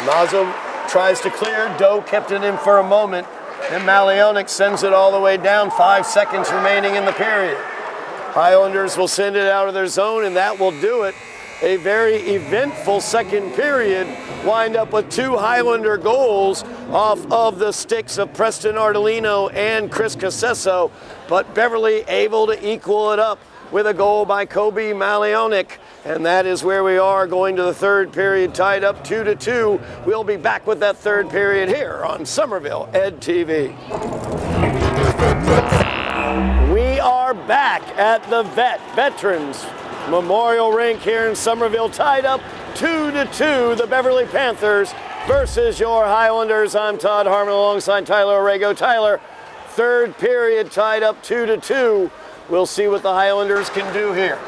S2: Mazzo tries to clear, Doe kept it in for a moment, and Malionic sends it all the way down, 5 seconds remaining in the period. Highlanders will send it out of their zone, and that will do it. A very eventful second period, wind up with 2 Highlander goals off of the sticks of Preston Ardolino and Chris Casesso, but Beverly able to equal it up with a goal by Kobe Malionic. And that is where we are going to the third period, tied up 2-2. We'll be back with that third period here on Somerville Ed TV. We are back at the Veterans Memorial Rink here in Somerville, tied up 2-2, the Beverly Panthers versus your Highlanders. I'm Todd Harmon alongside Tyler Aragao. Tyler, third period tied up 2-2. We'll see what the Highlanders can do here.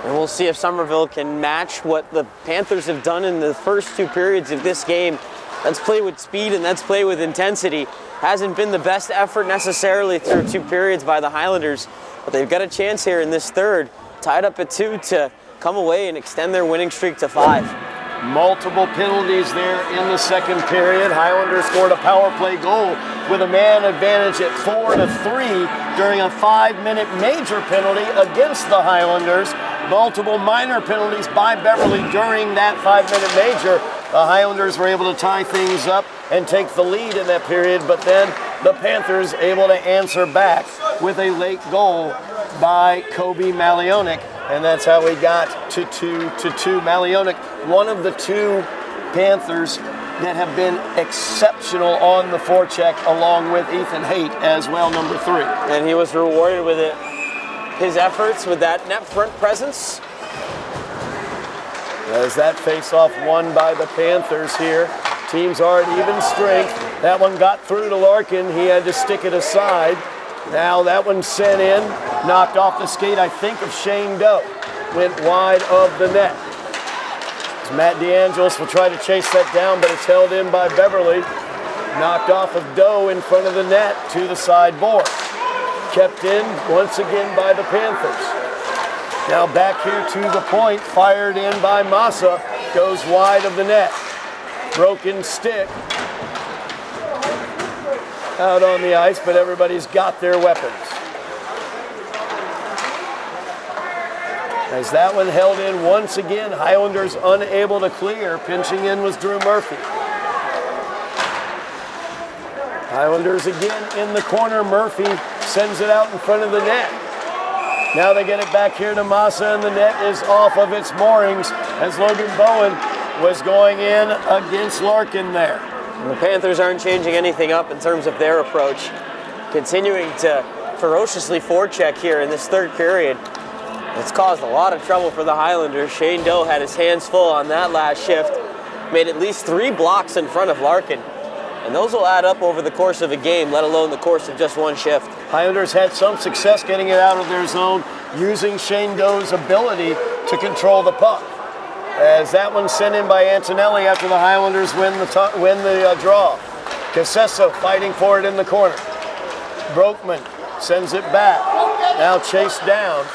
S3: And we'll see if Somerville can match what the Panthers have done in the first 2 periods of this game. That's play with speed and that's play with intensity. Hasn't been the best effort necessarily through 2 periods by the Highlanders, but they've got a chance here in this third, tied up at 2, to come away and extend their winning streak to 5.
S2: Multiple penalties there in the second period. Highlanders scored a power play goal with a man advantage at 4-3 during a 5-minute major penalty against the Highlanders. Multiple minor penalties by Beverly during that 5-minute major. The Highlanders were able to tie things up and take the lead in that period, but then the Panthers able to answer back with a late goal by Kobe Malionic, and that's how we got to 2-2. Malionic, one of the 2 Panthers that have been exceptional on the forecheck, along with Ethan Haight as well, number 3.
S3: And he was rewarded with it. His efforts with that net front presence.
S2: As that face-off won by the Panthers here. Teams are at even strength. That one got through to Larkin. He had to stick it aside. Now that one sent in, knocked off the skate, I think, of Shane Doe. Went wide of the net. As Matt DeAngelis will try to chase that down, but it's held in by Beverly. Knocked off of Doe in front of the net to the sideboard. Kept in once again by the Panthers. Now back here to the point, fired in by Massa, goes wide of the net. Broken stick out on the ice, but everybody's got their weapons. As that one held in once again, Highlanders unable to clear. Pinching in was Drew Murphy. Highlanders again in the corner. Murphy sends it out in front of the net. Now they get it back here to Massa, and the net is off of its moorings as Logan Bowen was going in against Larkin there.
S3: The Panthers aren't changing anything up in terms of their approach. Continuing to ferociously forecheck here in this third period. It's caused a lot of trouble for the Highlanders. Shane Doe had his hands full on that last shift. Made at least 3 blocks in front of Larkin. And those will add up over the course of a game, let alone the course of just 1 shift.
S2: Highlanders had some success getting it out of their zone, using Shane Doe's ability to control the puck. As that one sent in by Antonelli after the Highlanders win the draw. Casesso fighting for it in the corner. Brokeman sends it back. Now chased down.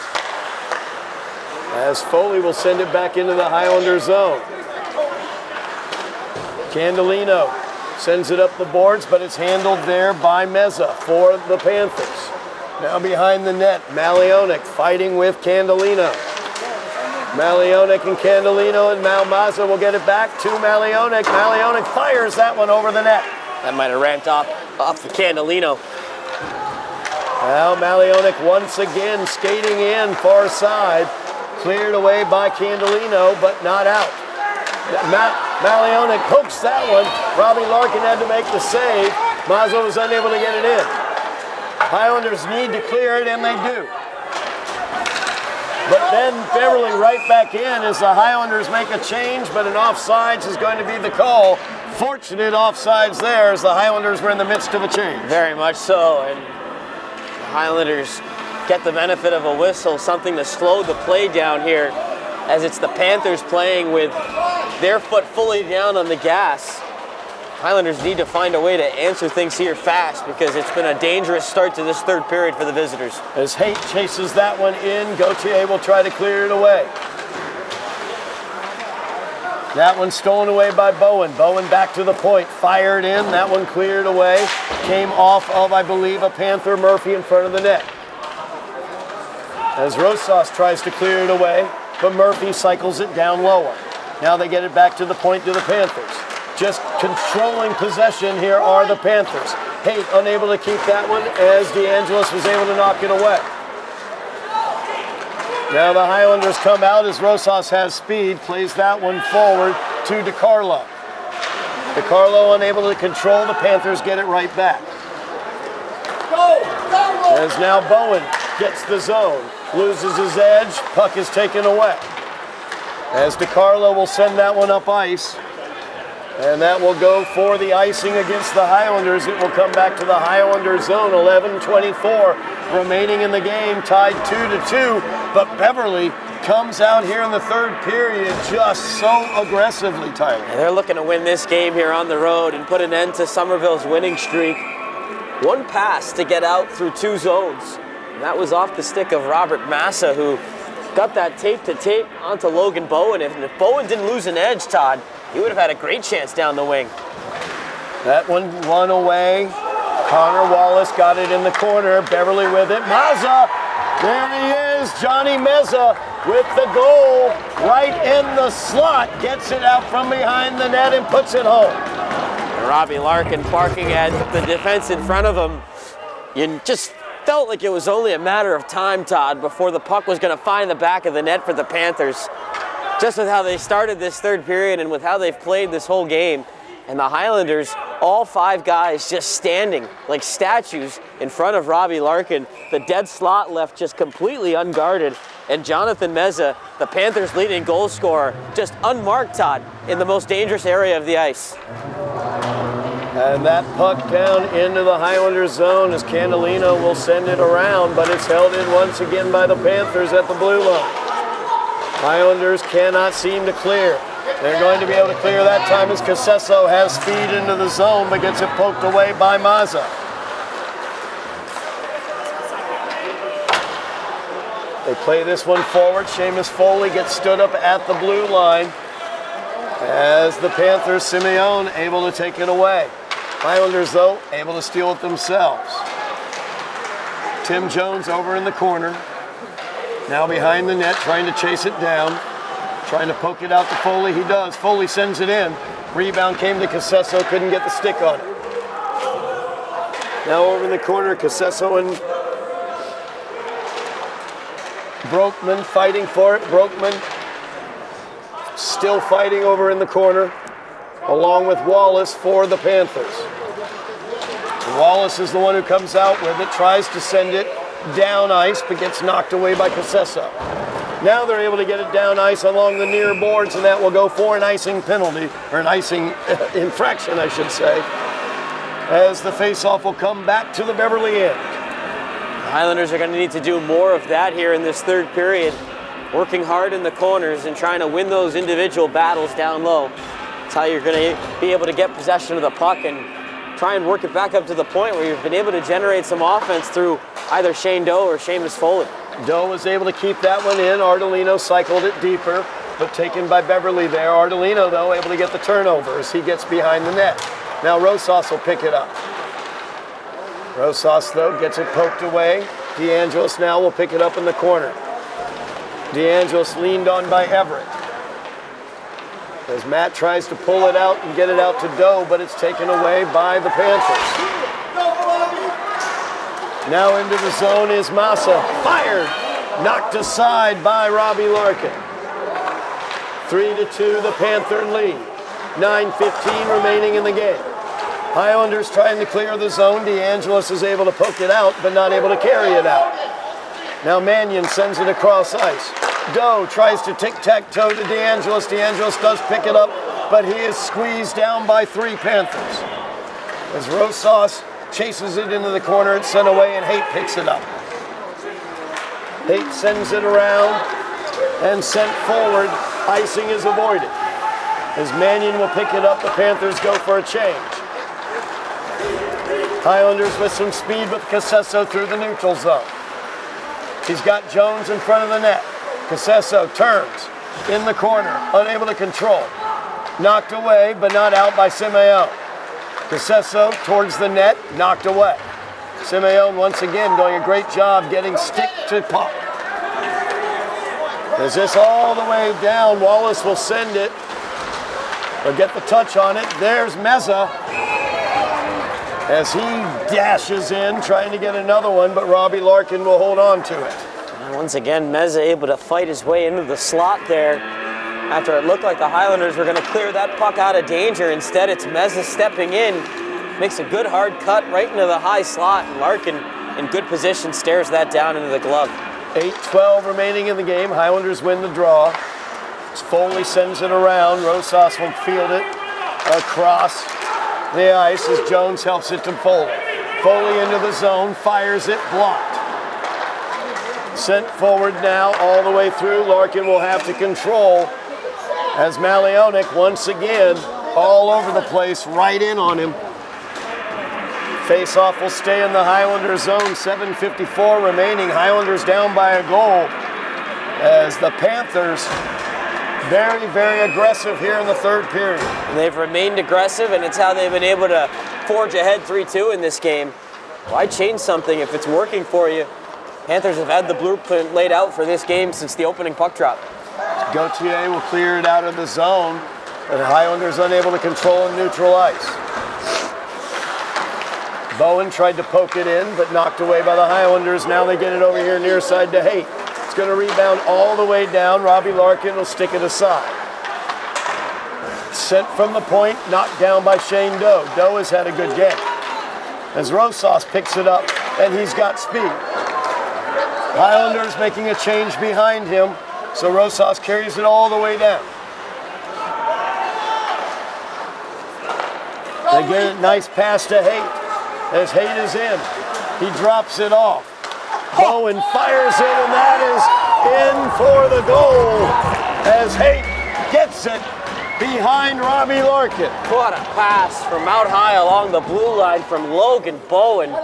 S2: As Foley will send it back into the Highlander zone. Candelino sends it up the boards, but it's handled there by Meza for the Panthers. Now behind the net, Malionic fighting with Candelino. Malionic and Candelino, and Malmaza will get it back to Malionic. Malionic fires that one over the net.
S3: That might have ramped off the Candelino.
S2: Now Malionic once again skating in far side. Cleared away by Candelino, but not out. Malionic pokes that one. Robbie Larkin had to make the save. Mazza was unable to get it in. Highlanders need to clear it, and they do. But then Beverly right back in as the Highlanders make a change, but an offsides is going to be the call. Fortunate offsides there as the Highlanders were in the midst of a change.
S3: Very much so, and the Highlanders get the benefit of a whistle, something to slow the play down here, as it's the Panthers playing with their foot fully down on the gas. Highlanders need to find a way to answer things here fast because it's been a dangerous start to this third period for the visitors.
S2: As Haight chases that one in, Gauthier will try to clear it away. That one stolen away by Bowen. Bowen back to the point, fired in, that one cleared away. Came off of, I believe, a Panther, Murphy in front of the net. As Rosas tries to clear it away, but Murphy cycles it down lower. Now they get it back to the point to the Panthers. Just controlling possession here are the Panthers. Haight unable to keep that one as DeAngelis was able to knock it away. Now the Highlanders come out as Rosas has speed, plays that one forward to DiCarlo. DiCarlo unable to control, the Panthers get it right back. As now Bowen gets the zone, loses his edge, puck is taken away. As DiCarlo will send that one up ice. And that will go for the icing against the Highlanders. It will come back to the Highlander zone. 11:24 remaining in the game, tied 2-2. But Beverly comes out here in the third period just so aggressively, Tyler.
S3: And they're looking to win this game here on the road and put an end to Somerville's winning streak. One pass to get out through two zones. And that was off the stick of Robert Massa, who got that tape-to-tape onto Logan Bowen. And if Bowen didn't lose an edge, Todd, he would have had a great chance down the wing.
S2: That one won away. Connor Wallace got it in the corner. Beverly with it. Mazza, there he is. Johnny Meza with the goal right in the slot. Gets it out from behind the net and puts it home.
S3: And Robbie Larkin barking at the defense in front of him. You just felt like it was only a matter of time, Todd, before the puck was going to find the back of the net for the Panthers. Just with how they started this third period and with how they've played this whole game. And the Highlanders, all five guys just standing like statues in front of Robbie Larkin. The dead slot left just completely unguarded. And Jonathan Meza, the Panthers' leading goal scorer, just unmarked, Todd, in the most dangerous area of the ice.
S2: And that puck down into the Highlanders zone as Candelino will send it around, but it's held in once again by the Panthers at the blue line. Highlanders cannot seem to clear. They're going to be able to clear that time as Casesso has speed into the zone but gets it poked away by Mazza. They play this one forward. Seamus Foley gets stood up at the blue line as the Panthers, Simeone able to take it away. Highlanders, though, able to steal it themselves. Tim Jones over in the corner. Now behind the net, trying to chase it down. Trying to poke it out to Foley. He does. Foley sends it in. Rebound came to Casesso. Couldn't get the stick on it. Now over in the corner, Casesso and Brokman fighting for it. Brokman still fighting over in the corner, along with Wallace for the Panthers. Wallace is the one who comes out with it, tries to send it down ice, but gets knocked away by Casesso. Now they're able to get it down ice along the near boards, and that will go for an icing penalty, or an icing infraction, I should say, as the faceoff will come back to the Beverly end.
S3: The Highlanders are going to need to do more of that here in this third period, working hard in the corners and trying to win those individual battles down low. That's how you're going to be able to get possession of the puck and try and work it back up to the point where you've been able to generate some offense through either Shane Doe or Seamus Foley.
S2: Doe was able to keep that one in. Ardolino cycled it deeper, but taken by Beverly there. Ardolino, though, able to get the turnover as he gets behind the net. Now Rosas will pick it up. Rosas, though, gets it poked away. DeAngelis now will pick it up in the corner. DeAngelis leaned on by Everett. As Matt tries to pull it out and get it out to Doe, but it's taken away by the Panthers. Now into the zone is Massa. Fired. Knocked aside by Robbie Larkin. 3-2, the Panther lead. 9:15 remaining in the game. Highlanders trying to clear the zone. DeAngelis is able to poke it out, but not able to carry it out. Now Mannion sends it across ice. Doe tries to tic-tac-toe to DeAngelis. DeAngelis does pick it up, but he is squeezed down by three Panthers. As Rosas chases it into the corner, it's sent away, and Haight picks it up. Haight sends it around and sent forward. Icing is avoided. As Mannion will pick it up, the Panthers go for a change. Highlanders with some speed with Casesso through the neutral zone. He's got Jones in front of the net. Casesso turns in the corner, unable to control. Knocked away, but not out by Simeone. Casesso towards the net, knocked away. Simeone once again doing a great job getting stick to puck. Is this all the way down? Wallace will send it. Or get the touch on it. There's Meza as he dashes in, trying to get another one, but Robbie Larkin will hold on to it.
S3: And once again, Meza able to fight his way into the slot there after it looked like the Highlanders were going to clear that puck out of danger. Instead, it's Meza stepping in, makes a good hard cut right into the high slot, and Larkin in good position stares that down into the glove.
S2: 8:12 remaining in the game. Highlanders win the draw. Foley sends it around. Rosas will field it across the ice as Jones helps it to Foley. Foley into the zone, fires it, blocked. Sent forward now all the way through. Larkin will have to control as Malionik once again all over the place, right in on him. Face-off will stay in the Highlander zone. 7:54 remaining. Highlanders down by a goal as the Panthers very, very aggressive here in the third period.
S3: And they've remained aggressive, and it's how they've been able to forge ahead 3-2 in this game. Why change something if it's working for you? Panthers have had the blueprint laid out for this game since the opening puck drop.
S2: Gauthier will clear it out of the zone, and the Highlanders unable to control in neutral ice. Bowen tried to poke it in, but knocked away by the Highlanders. Now they get it over here near side to Haight. It's going to rebound all the way down. Robbie Larkin will stick it aside. Sent from the point, knocked down by Shane Doe. Doe has had a good game. As Rosas picks it up, and he's got speed. Highlanders making a change behind him, so Rosas carries it all the way down. They get a nice pass to Haight. As Haight is in, he drops it off. Bowen fires it, and that is in for the goal as Haight gets it behind Robbie Larkin.
S3: What a pass from out high along the blue line from Logan Bowen.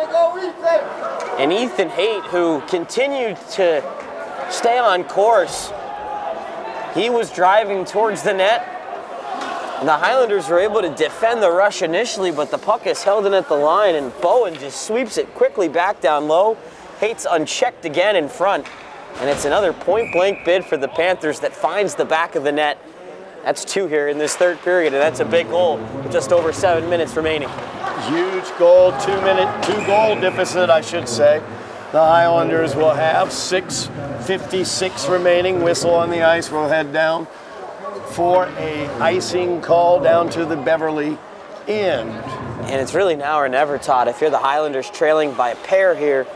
S3: And Ethan Haight, who continued to stay on course. He was driving towards the net. And the Highlanders were able to defend the rush initially, but the puck is held in at the line, and Bowen just sweeps it quickly back down low. Haight's unchecked again in front, and it's another point-blank bid for the Panthers that finds the back of the net. That's 2 here in this third period, and that's a big goal with just over 7 minutes remaining.
S2: Huge goal, 2-goal deficit, I should say. The Highlanders will have 6:56 remaining. Whistle on the ice, we'll head down for a icing call down to the Beverly end.
S3: And it's really now or never, Todd. If you're the Highlanders trailing by a pair here,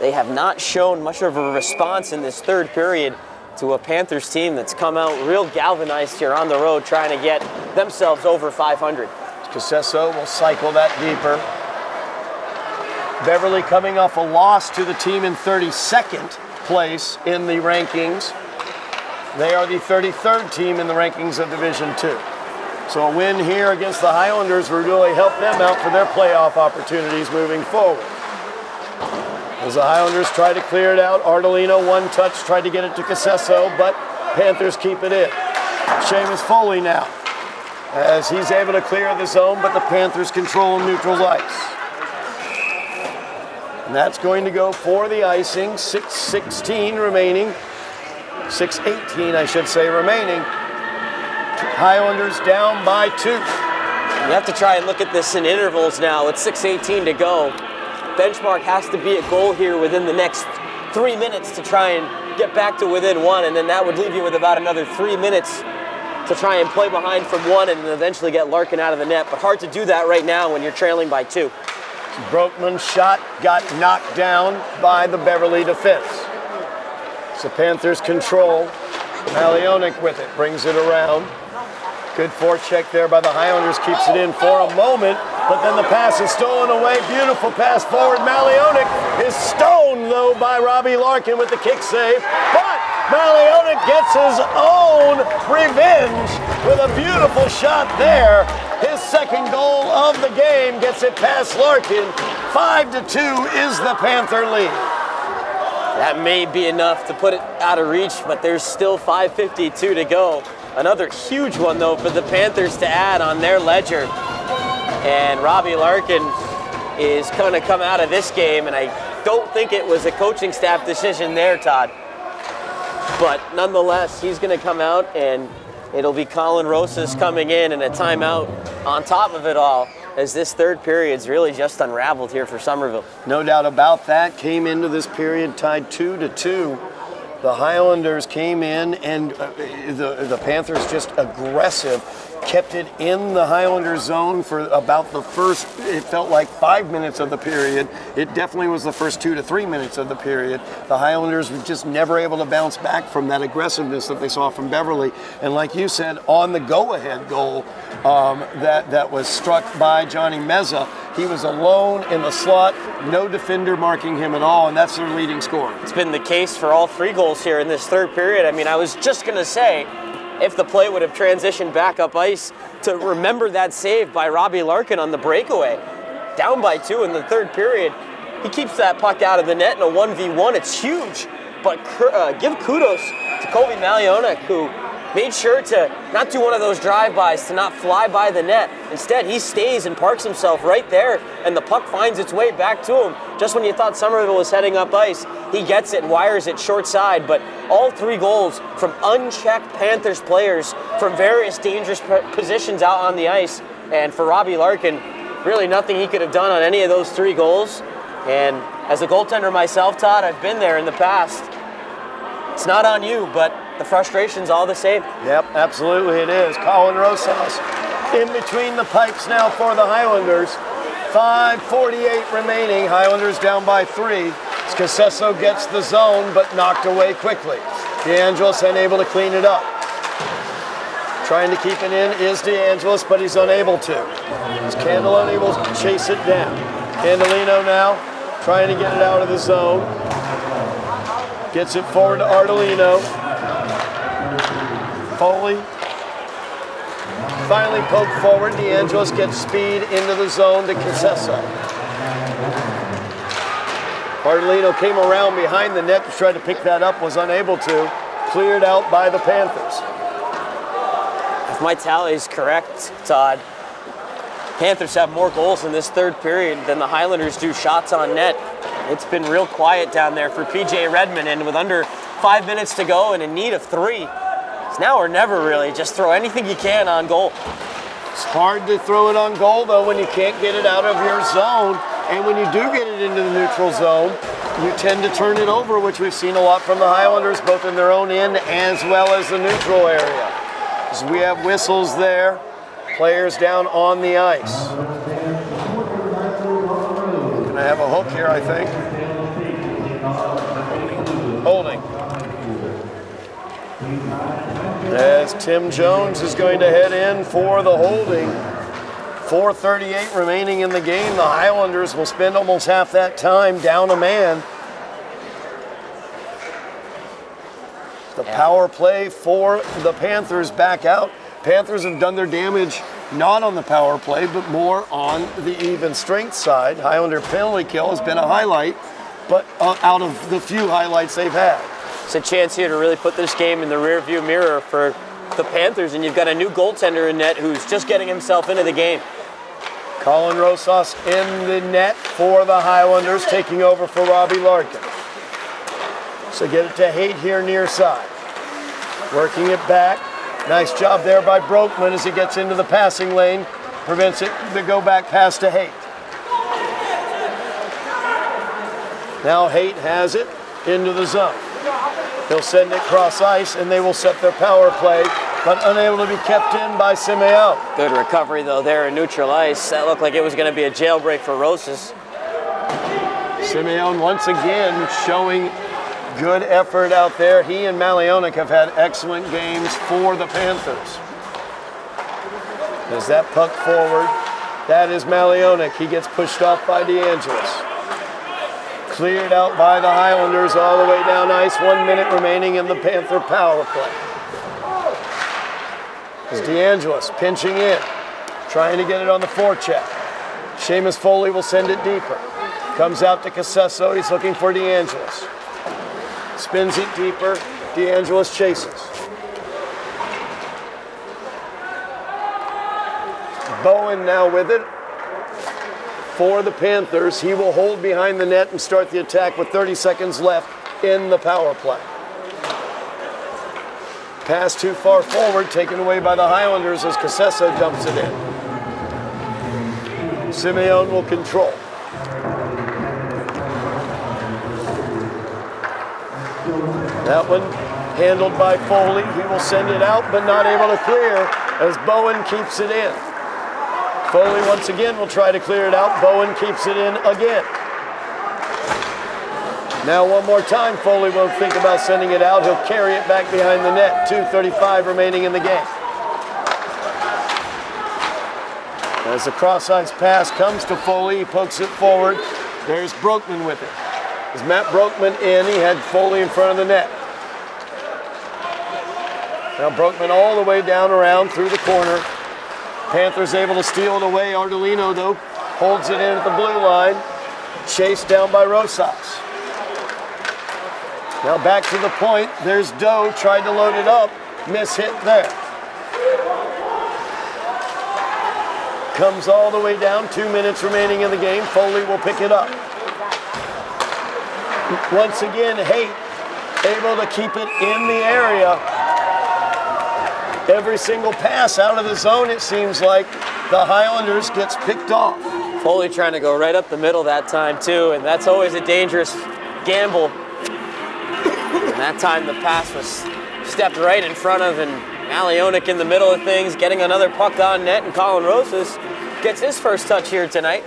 S3: they have not shown much of a response in this third period to a Panthers team that's come out real galvanized here on the road trying to get themselves over 500.
S2: Casesso will cycle that deeper. Beverly coming off a loss to the team in 32nd place in the rankings. They are the 33rd team in the rankings of Division II. So a win here against the Highlanders will really help them out for their playoff opportunities moving forward. As the Highlanders try to clear it out, Ardolino, one touch, tried to get it to Casesso, but Panthers keep it in. Seamus Foley now, as he's able to clear the zone, but the Panthers control neutral ice. And that's going to go for the icing. 6:16 remaining. 6:18, I should say, remaining. Highlanders down by 2.
S3: You have to try and look at this in intervals now. It's 6:18 to go. Benchmark has to be a goal here within the next 3 minutes to try and get back to within 1, and then that would leave you with about another 3 minutes to try and play behind from 1 and eventually get Larkin out of the net. But hard to do that right now when you're trailing by 2.
S2: Brokman's shot got knocked down by the Beverly defense. So Panthers control. Malionik with it, brings it around. Good forecheck there by the Highlanders, keeps it in for a moment, but then the pass is stolen away. Beautiful pass forward. Malionik is stoned though, by Robbie Larkin with the kick save. But Maliona gets his own revenge with a beautiful shot there. His second goal of the game gets it past Larkin. 5-2 is the Panther lead.
S3: That may be enough to put it out of reach, but there's still 5:52 to go. Another huge one, though, for the Panthers to add on their ledger. And Robbie Larkin is going to come out of this game, and I don't think it was a coaching staff decision there, Todd. But nonetheless, he's going to come out, and it'll be Colin Rosas coming in and a timeout on top of it all, as this third period's really just unraveled here for Somerville.
S2: No doubt about that. Came into this period tied 2-2. The Highlanders came in, and the Panthers just aggressive, kept it in the Highlander zone for about the first, it felt like 5 minutes of the period. It definitely was the first 2 to 3 minutes of the period. The Highlanders were just never able to bounce back from that aggressiveness that they saw from Beverly. And like you said, on the go-ahead goal that was struck by Johnny Meza, he was alone in the slot, no defender marking him at all, and that's their leading scorer.
S3: It's been the case for all 3 goals here in this third period. I mean, I was just going to say, if the play would have transitioned back up ice, to remember that save by Robbie Larkin on the breakaway. Down by 2 in the third period. He keeps that puck out of the net in a 1v1. It's huge, but give kudos to Colby Maliona, who made sure to not do one of those drive-bys, to not fly by the net. Instead, he stays and parks himself right there, and the puck finds its way back to him. Just when you thought Somerville was heading up ice, he gets it and wires it short side. But all 3 goals from unchecked Panthers players from various dangerous positions out on the ice. And for Robbie Larkin, really nothing he could have done on any of those 3 goals. And as a goaltender myself, Todd, I've been there in the past. It's not on you, but the frustration's all the same.
S2: Yep, absolutely it is. Colin Rosas in between the pipes now for the Highlanders. 5:48 remaining. Highlanders down by 3. Scasesso gets the zone, but knocked away quickly. DeAngelis unable to clean it up. Trying to keep it in is DeAngelis, but he's unable to. Is Candle unable to chase it down. Candelino now trying to get it out of the zone. Gets it forward to Ardolino. Foley finally poked forward. DeAngelis gets speed into the zone to Casesso. Ardolino came around behind the net to try to pick that up, was unable to. Cleared out by the Panthers.
S3: If my tally is correct, Todd, Panthers have more goals in this third period than the Highlanders do shots on net. It's been real quiet down there for PJ Redmond, and with under 5 minutes to go and in need of 3, it's now or never really. Just throw anything you can on goal.
S2: It's hard to throw it on goal, though, when you can't get it out of your zone. And when you do get it into the neutral zone, you tend to turn it over, which we've seen a lot from the Highlanders, both in their own end as well as the neutral area. So we have whistles there, players down on the ice. Gonna have a hook here, I think. Holding. As Tim Jones is going to head in for the holding. 4:38 remaining in the game. The Highlanders will spend almost half that time down a man. The power play for the Panthers back out. Panthers have done their damage not on the power play, but more on the even strength side. Highlander penalty kill has been a highlight, but out of the few highlights they've had.
S3: It's a chance here to really put this game in the rearview mirror for the Panthers, and you've got a new goaltender in net who's just getting himself into the game.
S2: Colin Rosas in the net for the Highlanders, taking over for Robbie Larkin. So get it to Haight here near side. Working it back. Nice job there by Brokman as he gets into the passing lane. Prevents it to go back pass to Haight. Now Haight has it into the zone. He'll send it cross ice, and they will set their power play, but unable to be kept in by Simeon.
S3: Good recovery, though, there in neutral ice. That looked like it was going to be a jailbreak for Rosas.
S2: Simeon once again showing good effort out there. He and Malionic have had excellent games for the Panthers. As that puck forward, that is Malionic. He gets pushed off by DeAngelis. Cleared out by the Highlanders all the way down ice. 1 minute remaining in the Panther power play. As DeAngelis pinching in, trying to get it on the forecheck. Seamus Foley will send it deeper. Comes out to Casesso. He's looking for DeAngelis. Spins it deeper. DeAngelis chases. Bowen now with it for the Panthers. He will hold behind the net and start the attack with 30 seconds left in the power play. Pass too far forward, taken away by the Highlanders as Casesso dumps it in. Simeone will control. That one handled by Foley. He will send it out, but not able to clear as Bowen keeps it in. Foley once again will try to clear it out. Bowen keeps it in again. Now one more time, Foley won't think about sending it out. He'll carry it back behind the net. 2:35 remaining in the game. As the cross-ice pass comes to Foley, he pokes it forward. There's Broekman with it. As Matt Broekman in, he had Foley in front of the net. Now Broekman all the way down around through the corner. Panthers able to steal it away. Ardolino, though, holds it in at the blue line. Chased down by Rosas. Now back to the point. There's Doe, tried to load it up. Miss hit there. Comes all the way down. 2 minutes remaining in the game. Foley will pick it up. Once again, Haight able to keep it in the area. Every single pass out of the zone, it seems like the Highlanders gets picked off.
S3: Foley trying to go right up the middle that time too, and that's always a dangerous gamble. And that time the pass was stepped right in front of, and Alionik in the middle of things, getting another puck on net, and Colin Rosas gets his first touch here tonight.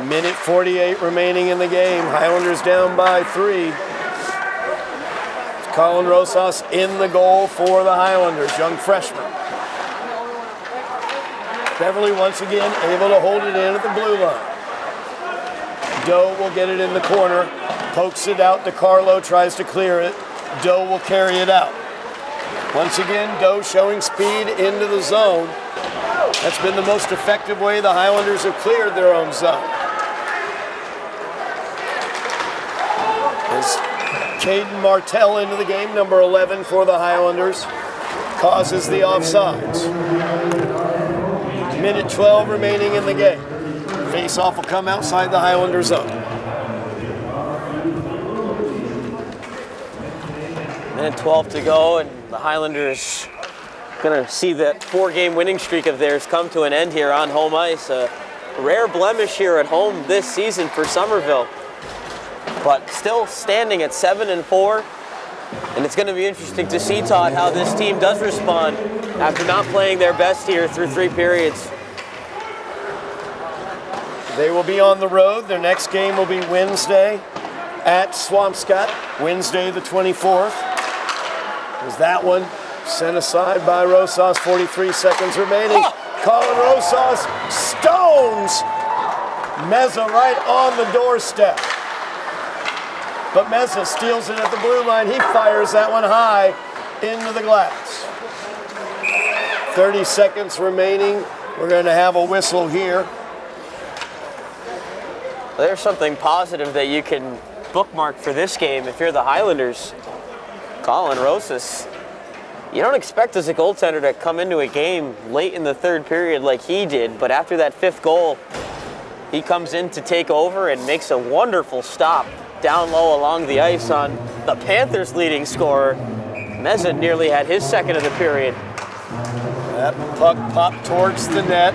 S2: Minute 48 remaining in the game. Highlanders down by 3. Colin Rosas in the goal for the Highlanders, young freshman. Beverly once again able to hold it in at the blue line. Doe will get it in the corner, pokes it out. DiCarlo tries to clear it. Doe will carry it out. Once again, Doe showing speed into the zone. That's been the most effective way the Highlanders have cleared their own zone. As Caden Martell into the game, number 11 for the Highlanders, causes the offsides. Minute 12 remaining in the game. Face-off will come outside the Highlander zone.
S3: Minute 12 to go, and the Highlanders going to see that 4-game winning streak of theirs come to an end here on home ice. A rare blemish here at home this season for Somerville, but still standing at 7-4. And it's going to be interesting to see, Todd, how this team does respond after not playing their best here through 3 periods.
S2: They will be on the road. Their next game will be Wednesday at Swampscott, Wednesday the 24th. There's that one sent aside by Rosas, 43 seconds remaining. Colin Rosas stones Meza right on the doorstep. But Meza steals it at the blue line. He fires that one high into the glass. 30 seconds remaining. We're going to have a whistle here.
S3: There's something positive that you can bookmark for this game if you're the Highlanders. Colin Rosas, you don't expect as a goaltender to come into a game late in the 3rd period like he did, but after that 5th goal, he comes in to take over and makes a wonderful stop down low along the ice on the Panthers' leading scorer. Meza nearly had his 2nd of the period.
S2: That puck popped towards the net.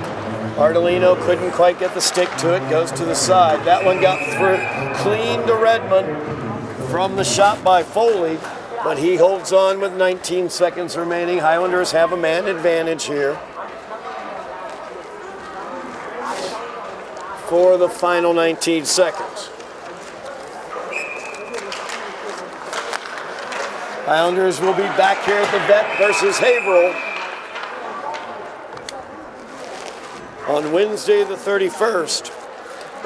S2: Ardolino couldn't quite get the stick to it, goes to the side. That one got through clean to Redmond from the shot by Foley, but he holds on with 19 seconds remaining. Highlanders have a man advantage here for the final 19 seconds. Highlanders will be back here at the Vet versus Haverhill on Wednesday the 31st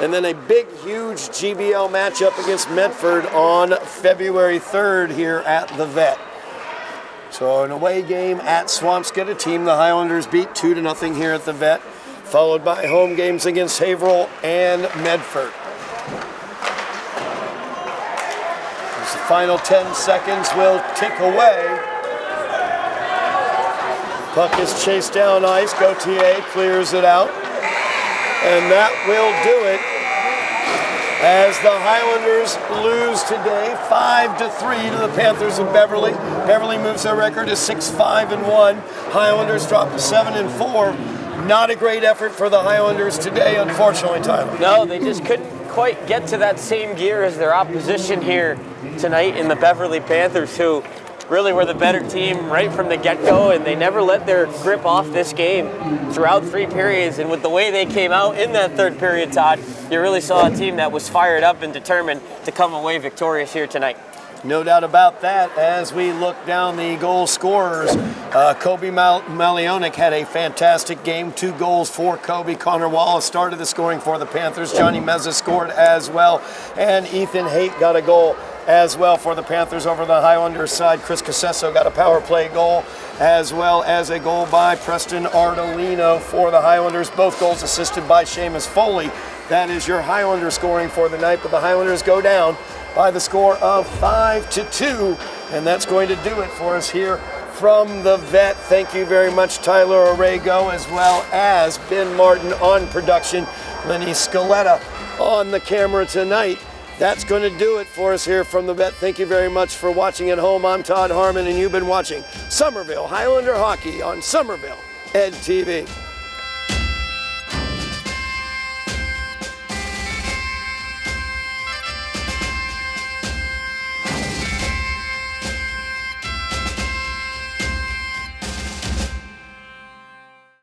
S2: and then a big, huge GBL matchup against Medford on February 3rd here at the Vet. So an away game at Swampscott, a team the Highlanders beat 2-0 here at the Vet, followed by home games against Haverhill and Medford. As the final 10 seconds will tick away. Puck is chased down ice, Gauthier clears it out, and that will do it as the Highlanders lose today 5-3 to the Panthers of Beverly. Beverly moves their record to 6-5-1. Highlanders drop to 7-4. Not a great effort for the Highlanders today, unfortunately, Tyler.
S3: No, they just couldn't quite get to that same gear as their opposition here tonight in the Beverly Panthers, who really were the better team right from the get-go, and they never let their grip off this game throughout 3 periods. And with the way they came out in that 3rd period, Todd, you really saw a team that was fired up and determined to come away victorious here tonight.
S2: No doubt about that. As we look down the goal scorers, Kobe Malionik had a fantastic game. 2 goals for Kobe. Connor Wallace started the scoring for the Panthers. Johnny Meza scored as well. And Ethan Haight got a goal as well for the Panthers over the Highlanders side. Chris Casesso got a power play goal, as well as a goal by Preston Ardolino for the Highlanders. Both goals assisted by Seamus Foley. That is your Highlander scoring for the night, but the Highlanders go down by the score of 5-2, and that's going to do it for us here from the Vet. Thank you very much, Tyler Aragao, as well as Ben Martin on production, Lenny Scaletta on the camera tonight. That's going to do it for us here from the Vet. Thank you very much for watching at home. I'm Todd Harmon, and you've been watching Somerville Highlander Hockey on Somerville Ed TV.